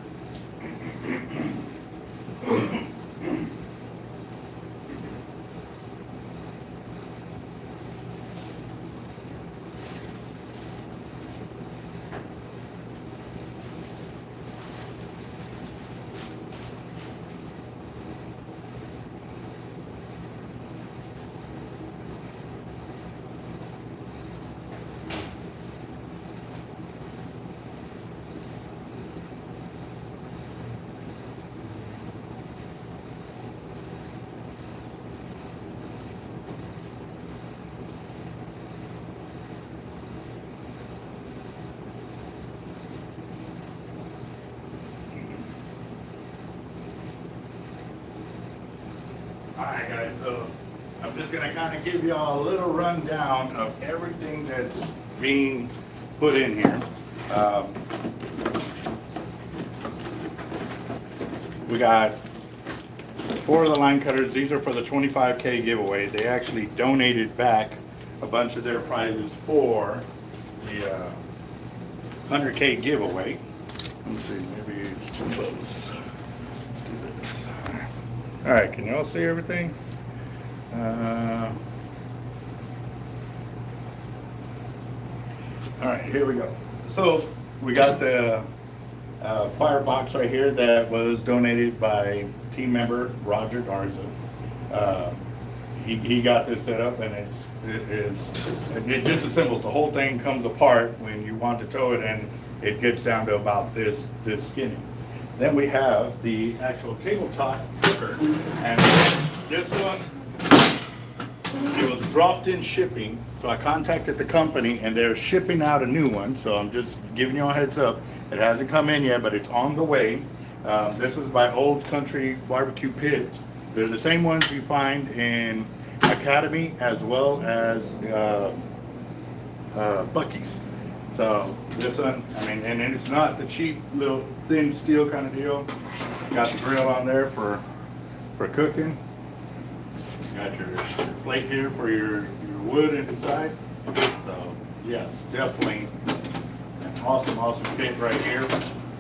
Alright guys, so I'm just going to kind of give you all a little rundown of everything that's being put in here. We got 4 of the line cutters. These are for the 25K giveaway. They actually donated back a bunch of their prizes for the 100K giveaway. Let me see, maybe it's too close. Let's do this. All right, can you all see everything? All right, here we go. So we got the firebox right here that was donated by team member Roger Garza. He got this set up, and it just assembles. The whole thing comes apart when you want to tow it, and it gets down to about this skinny. Then we have the actual tabletop cooker, and this one, it was dropped in shipping, so I contacted the company and they're shipping out a new one, so I'm just giving you a heads up. It hasn't come in yet, but it's on the way. This is by Old Country Barbecue Pits. They're the same ones you find in Academy as well as Buc-ee's. So this one, I mean, and it's not the cheap little thin steel kind of deal. Got the grill on there for cooking. Got your plate here for your wood inside. So yes, definitely an awesome kit right here.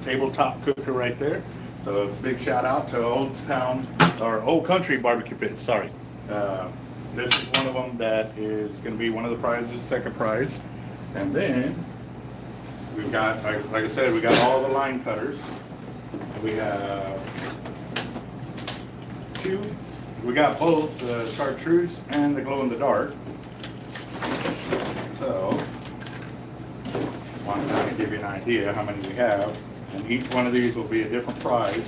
Tabletop cooker right there. So big shout out to Old Country Barbecue Pit. Sorry. This is one of them that is going to be one of the prizes, second prize. And then we've got, like I said, we got all the line cutters. We have 2. We got both the chartreuse and the glow in the dark. So, I want to kind of give you an idea how many we have. And each one of these will be a different prize.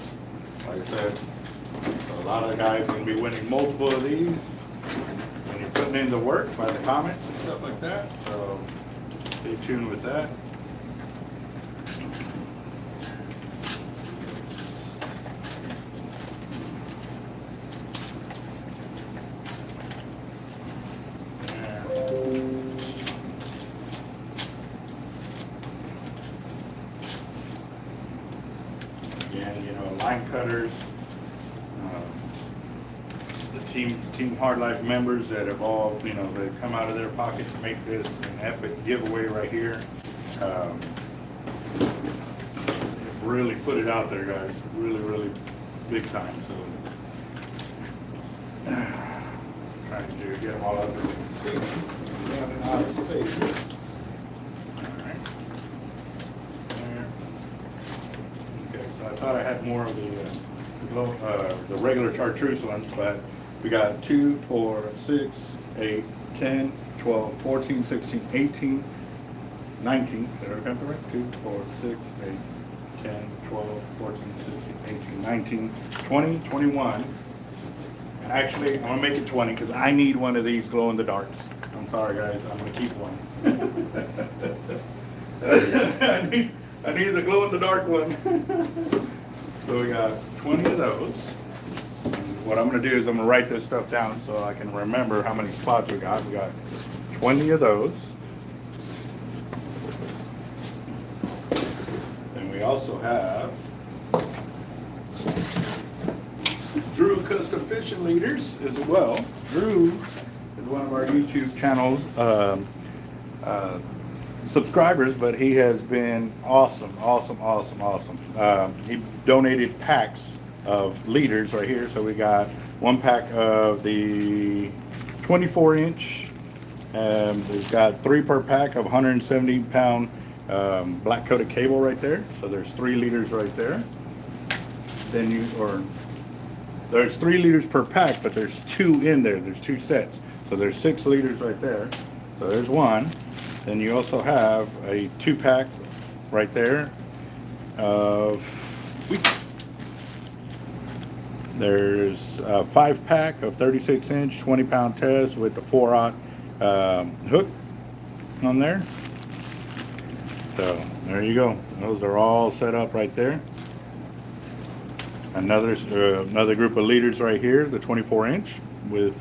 Like I said, so a lot of the guys are going to be winning multiple of these when you're putting in the work by the comments and stuff like that. So, stay tuned with that. Again, you know, line cutters, the Team Hard Life members that have all, you know, that come out of their pocket to make this an epic giveaway right here. Really put it out there, guys. Really big time. So trying to get them all up there. Running out of space. Alright. There. Okay, so I thought I had more of the regular chartreuse ones, but we got 2, 4, 6, 8, 10, 12, 14, 16, 18, 19. Did I count correct? 2, 4, 6, 8, 10, 12, 14, 16, 18, 19, 20, 21. And actually, I'm going to make it 20 because I need one of these glow in the darks. I'm sorry, guys. I'm going to keep one. I need the glow in the dark one. So we got 20 of those. And what I'm going to do is I'm going to write this stuff down so I can remember how many spots we got. We got 20 of those. And we also have Drew Custom Fishing Leaders as well. Drew is one of our YouTube channels subscribers, but he has been awesome. He donated packs of leaders right here. So we got one pack of the 24-inch. We've got 3 per pack of 170-pound black coated cable right there. So there's 3 liters right there. There's 3 liters per pack, but there's 2 in there. There's 2 sets. So there's 6 liters right there. So there's 1. Then you also have a 2-pack right there of wheat. There's a 5-pack of 36-inch 20-pound test with the 4/0 hook on there. So there you go. Those are all set up right there. Another group of leaders right here, the 24-inch with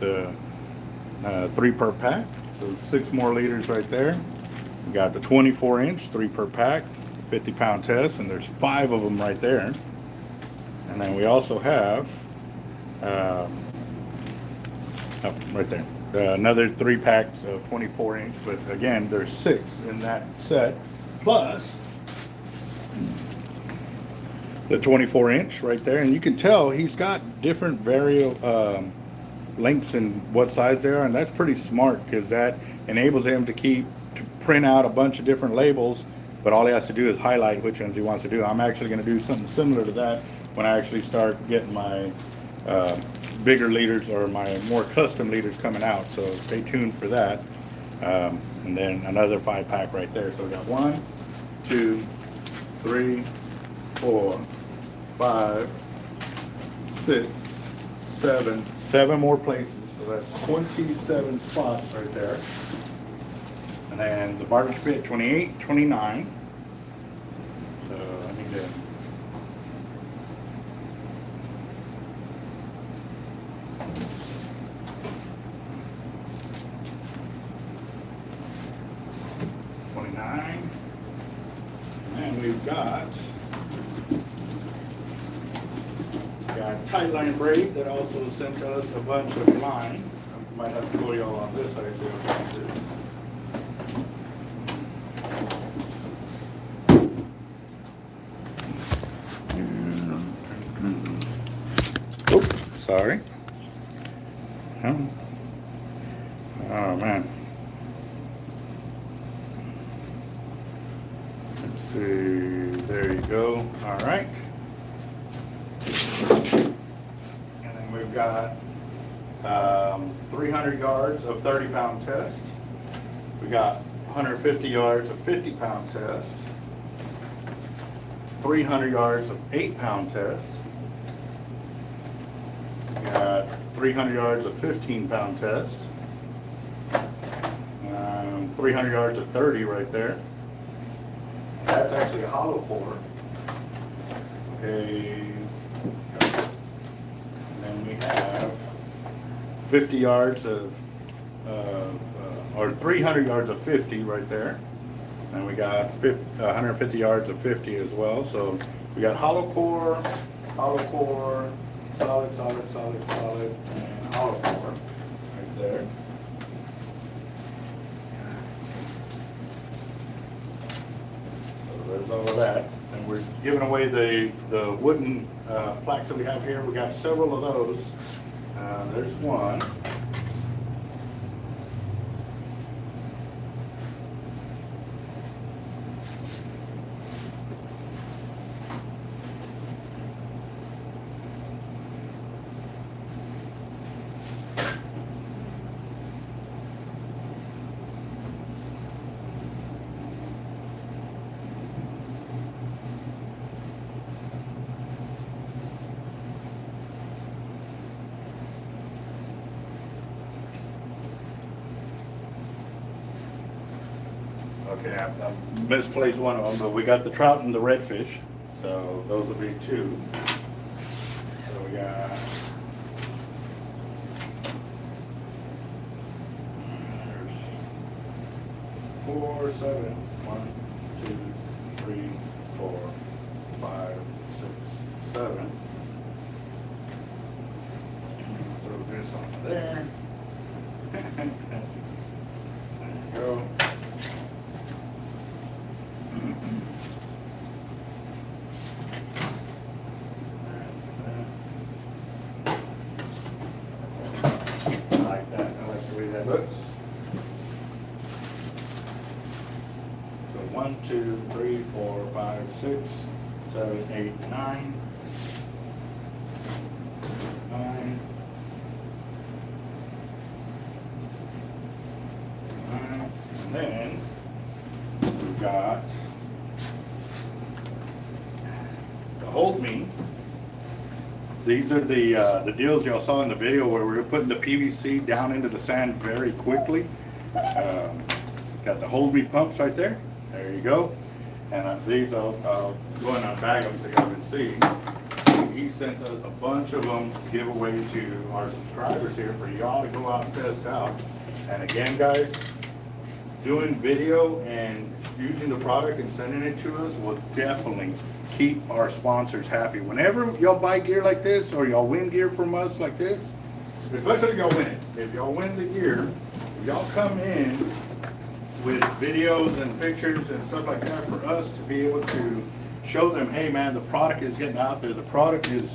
3 per pack. So 6 more leaders right there. We got the 24-inch, 3 per pack, 50-pound test, and there's 5 of them right there. And then we also have, right there, another 3 packs of 24-inch, but again, there's 6 in that set, plus the 24-inch right there. And you can tell he's got different lengths and what size they are, and that's pretty smart because that enables him to print out a bunch of different labels, but all he has to do is highlight which ones he wants to do. I'm actually going to do something similar to that when I actually start getting my bigger leaders or my more custom leaders coming out, so stay tuned for that. And then another 5-pack right there. So we got 1, 2, 3, 4, 5, 6, 7 more places. So that's 27 spots right there. And then the barbecue pit 28, 29. So I need to and we've got tight line braid that also sent us a bunch of line. I might have to go y'all on this side so Oops, sorry. Oh man. Let's see. There you go. All right. And then we've got 300 yards of 30-pound test. We got 150 yards of 50-pound test. 300 yards of 8-pound test. We got 300 yards of 15-pound test. 300 yards of 30 right there. That's actually a hollow core. Okay. And then we have 50 yards of, or 300 yards of 50 right there. And we got 150 yards of 50 as well. So we got hollow core, solid, and hollow core right there. There's all of that, and we're giving away the wooden plaques that we have here. We got several of those. There's one. Okay, I misplaced one of them, but we got the trout and the redfish, so those will be 2. So we got there's 4, 7, 1, 2, 3, 4, 5, 6, 7. Throw this on there. There you go. Halibuts. So 1, 2, 3, 4, 5, 6, 7, 8, 9. 9. 9. And then we've got the Hold Me. These are the deals y'all saw in the video where we were putting the PVC down into the sand very quickly. Got the Hold Me pumps right there. There you go. And these I'll go and unbag them so y'all can see. He sent us a bunch of them to give away to our subscribers here for y'all to go out and test out. And again, guys, doing video and using the product and sending it to us will definitely keep our sponsors happy. Whenever y'all buy gear like this or y'all win gear from us like this, especially if y'all win it. If y'all win the gear, if y'all come in with videos and pictures and stuff like that for us to be able to show them, hey man, the product is getting out there, the product is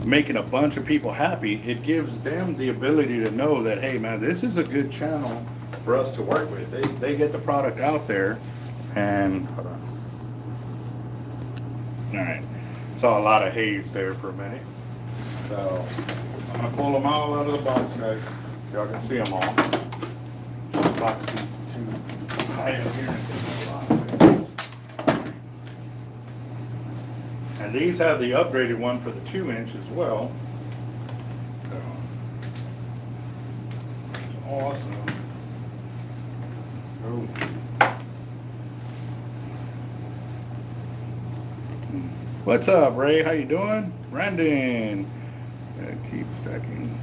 making a bunch of people happy, it gives them the ability to know that, hey man, this is a good channel for us to work with. They get the product out there. And hold on. All right, saw a lot of haze there for a minute. So I'm gonna pull them all out of the box, guys. Y'all can see them all. The box too high up here. And these have the upgraded one for the 2-inch as well. So it's awesome. Oh. What's up, Ray? How you doing? Brandon. Keep stacking.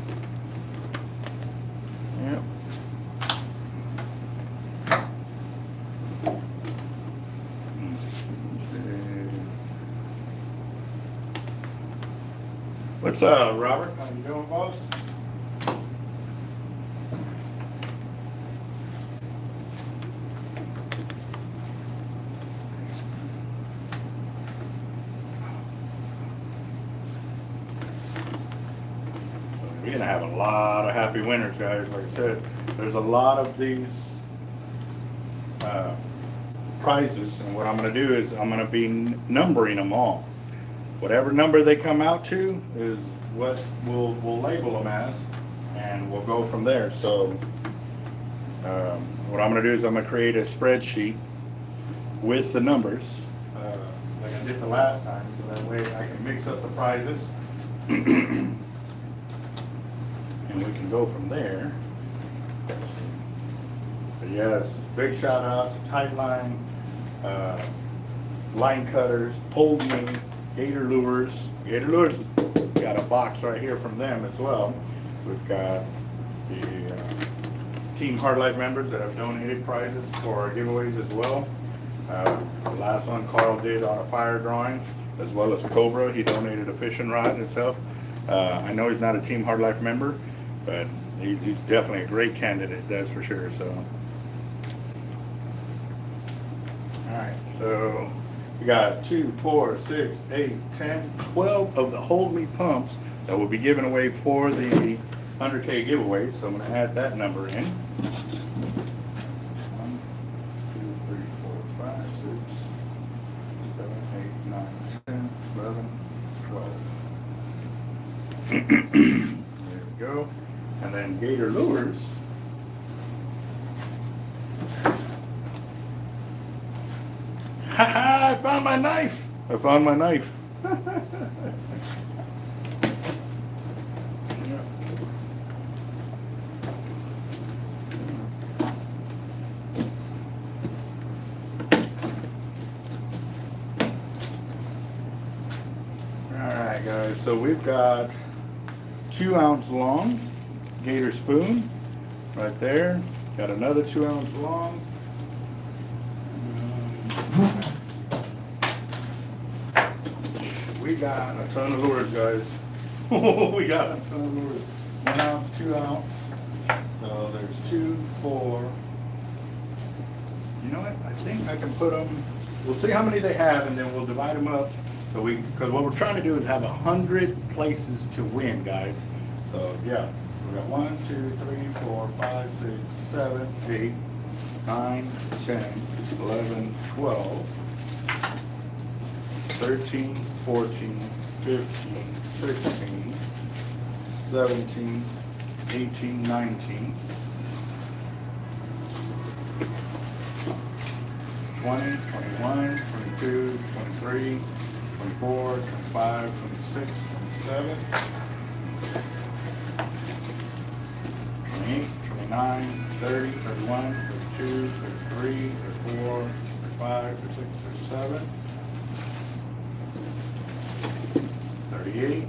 Yep. What's up, Robert? How you doing, boss? We're gonna have a lot of happy winners, guys. Like I said, there's a lot of these prizes, and what I'm gonna do is I'm gonna be numbering them all. Whatever number they come out to is what we'll label them as, and we'll go from there. So what I'm gonna do is I'm gonna create a spreadsheet with the numbers, like I did the last time, so that way I can mix up the prizes. And we can go from there. But yes, big shout out to Tightline, Line Cutters, Hold Me, Gator Lures. Gator Lures got a box right here from them as well. We've got the Team Hard Life members that have donated prizes for our giveaways as well. The last one Carl did on a fire drawing, as well as Cobra. He donated a fishing rod himself. I know he's not a Team Hard Life member, but he's definitely a great candidate, that's for sure. So, all right, so we got 2, 4, 6, 8, 10, 12 of the Hold Me pumps that will be given away for the 100K giveaway. So I'm going to add that number in. 1, 2, 3, 4, 5, 6, 7, 8, 9, 10, 11, 12. There we go. And then Gator Lures. Haha, I found my knife. I found my knife. Alright guys, so we've got 2-ounce long Gator spoon right there. Got another 2-ounce long. We got a ton of lures, guys. We got a ton of lures. 1 ounce, 2 ounce. So there's 2, 4. You know what? I think I can put them. We'll see how many they have, and then we'll divide them up. So because what we're trying to do is have 100 places to win, guys. So yeah, We got 1, 2, 3, 4, 5, 6, 7, 8, 9, 10, 11, 12, 13, 14, 15, 16, 17, 18, 19, 20, 21, 22, 23, 24, 25, 26, 27, 28, 29, 30, 31, 32, 33, 34, 35, 36, 37, 38,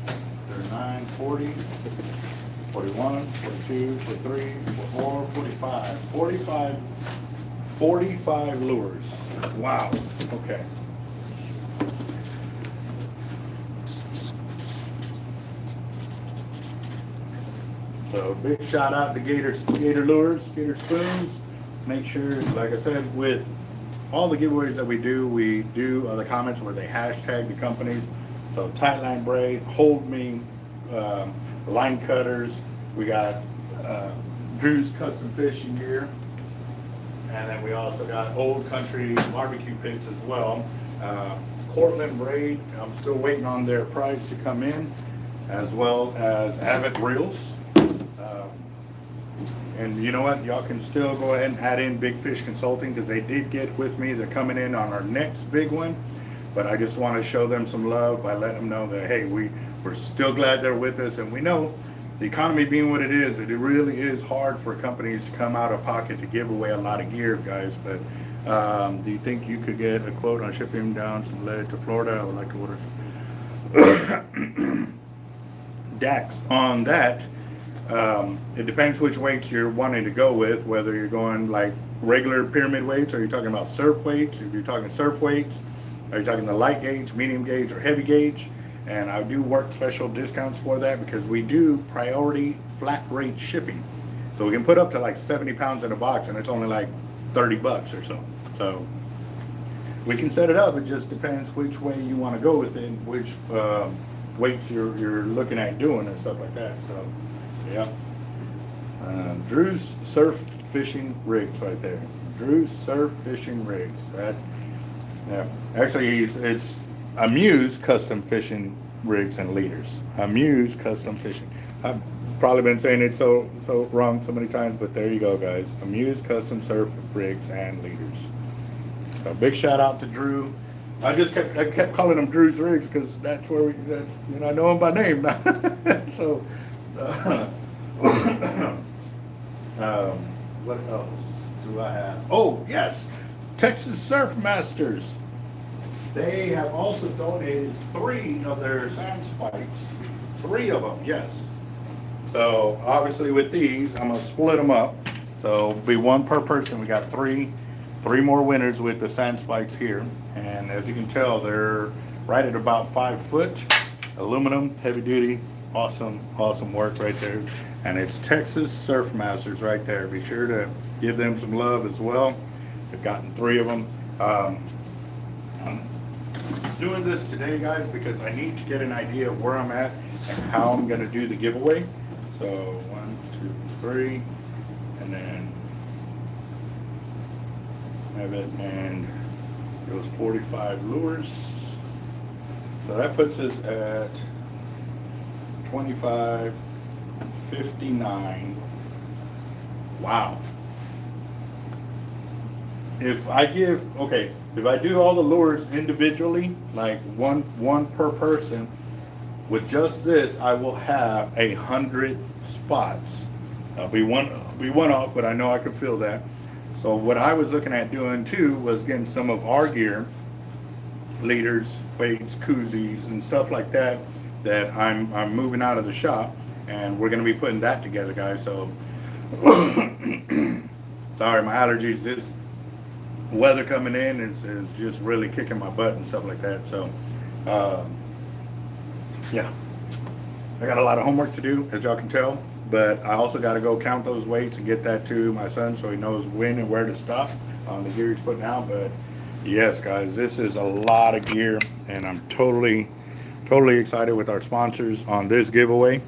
39, 40, 41, 42, 43, 44, 45, 45 lures. Wow, okay. So big shout out to Gator Lures, Gator Spoons. Make sure, like I said, with all the giveaways that we do the comments where they hashtag the companies. So Tightline Braid, Hold Me, line cutters. We got Drew's Custom Fishing Gear. And then we also got Old Country barbecue pits as well. Cortland Braid, I'm still waiting on their price to come in, as well as Avets reels. And you know what? Y'all can still go ahead and add in Big Fish Consulting because they did get with me. They're coming in on our next big one. But I just want to show them some love by letting them know that, hey, we're still glad they're with us. And we know the economy being what it really is hard for companies to come out of pocket to give away a lot of gear, guys. But do you think you could get a quote on shipping down some lead to Florida? I would like to order DAX on that. It depends which weights you're wanting to go with, whether you're going like regular pyramid weights, or you're talking about surf weights. If you're talking surf weights, are you talking the light gauge, medium gauge, or heavy gauge? And I do work special discounts for that because we do priority flat rate shipping. So we can put up to like 70 pounds in a box and it's only like 30 bucks or so. So we can set it up. It just depends which way you want to go with it, which weights you're looking at doing and stuff like that. So yeah. Drew's Surf Fishing Rigs right there. Drew's Surf Fishing Rigs. Yeah. Actually, it's Amuse Custom Fishing Rigs and Leaders. Amuse Custom Fishing. I've probably been saying it so wrong so many times, but there you go, guys. Amuse Custom Surf Rigs and Leaders. So big shout out to Drew. I kept calling him Drew's Rigs because that's where I know him by name now. So what else do I have? Oh yes, Texas Surf Masters. They have also donated 3 of their sand spikes. 3 of them, yes. So obviously with these, I'm gonna split them up. So it'll be 1 per person. We got 3 more winners with the sand spikes here. And as you can tell, they're right at about 5 foot, aluminum, heavy duty, awesome work right there. And it's Texas Surf Masters right there. Be sure to give them some love as well. We've gotten 3 of them. I'm doing this today, guys, because I need to get an idea of where I'm at and how I'm going to do the giveaway. So 1, 2, 3, and then have it, and it was 45 lures. So that puts us at 25.59. Wow. If I do all the lures individually, like one per person, with just this, I will have 100 spots. I'll be one off, but I know I can feel that. So what I was looking at doing too was getting some of our gear, leaders, weights, koozies, and stuff like that I'm moving out of the shop, and we're going to be putting that together, guys. So sorry, my allergies. This weather coming in is just really kicking my butt and stuff like that. So yeah, I got a lot of homework to do, as y'all can tell, but I also got to go count those weights and get that to my son so he knows when and where to stop on the gear he's putting out. But yes, guys, this is a lot of gear, and I'm totally excited with our sponsors on this giveaway.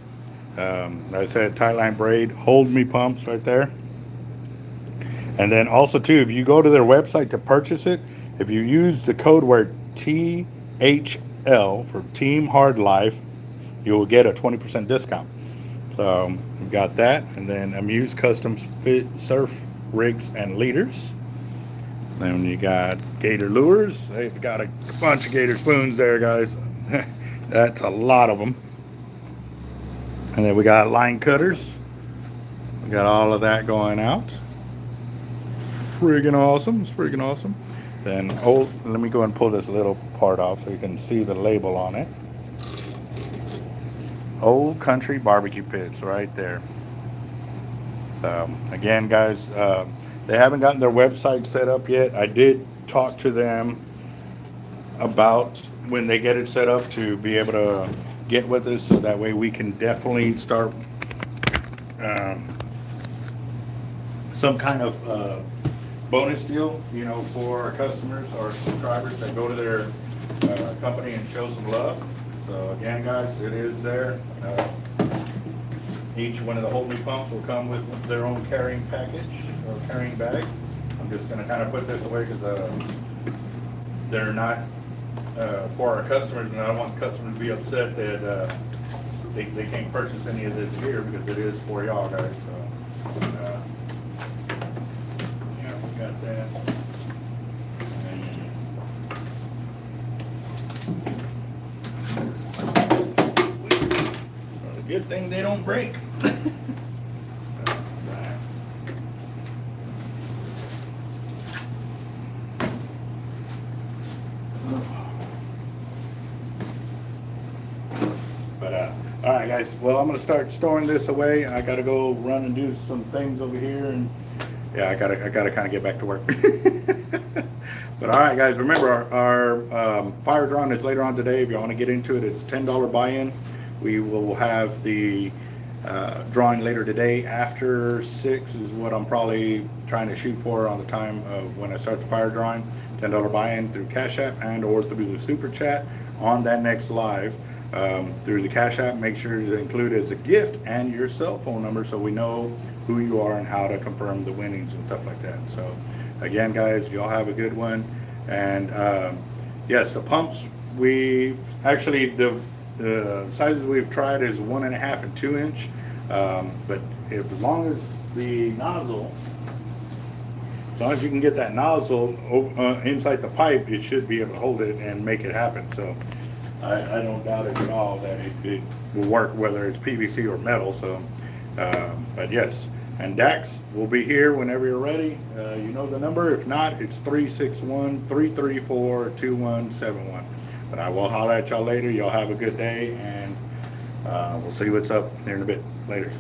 Like I said, Tightline Braid, Hold Me pumps right there. And then also too, if you go to their website to purchase it, if you use the code word THL for Team Hard Life, you will get a 20% discount. So we've got that, and then Amuse Custom Fit Surf Rigs and Leaders. Then you got Gator Lures. They've got a bunch of Gator spoons there, guys. That's a lot of them. And then we got line cutters. We got all of that going out. Friggin' awesome. It's friggin' awesome. Then, let me go and pull this little part off so you can see the label on it. Old Country Barbecue Pits right there. Again, guys, they haven't gotten their website set up yet. I did talk to them about when they get it set up to be able to get with us, so that way we can definitely start some kind of bonus deal, you know, for our customers or subscribers that go to their company and show some love. So again, guys, it is there. Each one of the Hold Me pumps will come with their own carrying package or carrying bag. I'm just going to kind of put this away because they're not for our customers, and I don't want customers to be upset that they can't purchase any of this gear, because it is for y'all guys. So yeah, we got that. Good thing they don't break. But all right, guys. Well, I'm gonna start storing this away. I gotta go run and do some things over here, and yeah, I gotta kind of get back to work. But all right, guys. Remember, our fire drawing is later on today. If you want to get into it, it's a $10 buy-in. We will have the drawing later today after 6 is what I'm probably trying to shoot for on the time of when I start the fire drawing. $10 buy-in through Cash App and or through the Super Chat on that next live. Through the Cash App, make sure to include as a gift and your cell phone number so we know who you are and how to confirm the winnings and stuff like that. So again, guys, y'all have a good one. And yes, the pumps, we actually, the sizes we've tried is 1.5 and 2 inch, but as long as the nozzle, as long as you can get that nozzle inside the pipe, it should be able to hold it and make it happen. So I don't doubt it at all that it will work, whether it's PVC or metal. So but yes, and Dax will be here whenever you're ready. You know the number. If not, it's 361-334-2171. But I will holler at y'all later. Y'all have a good day, and we'll see what's up here in a bit. Later.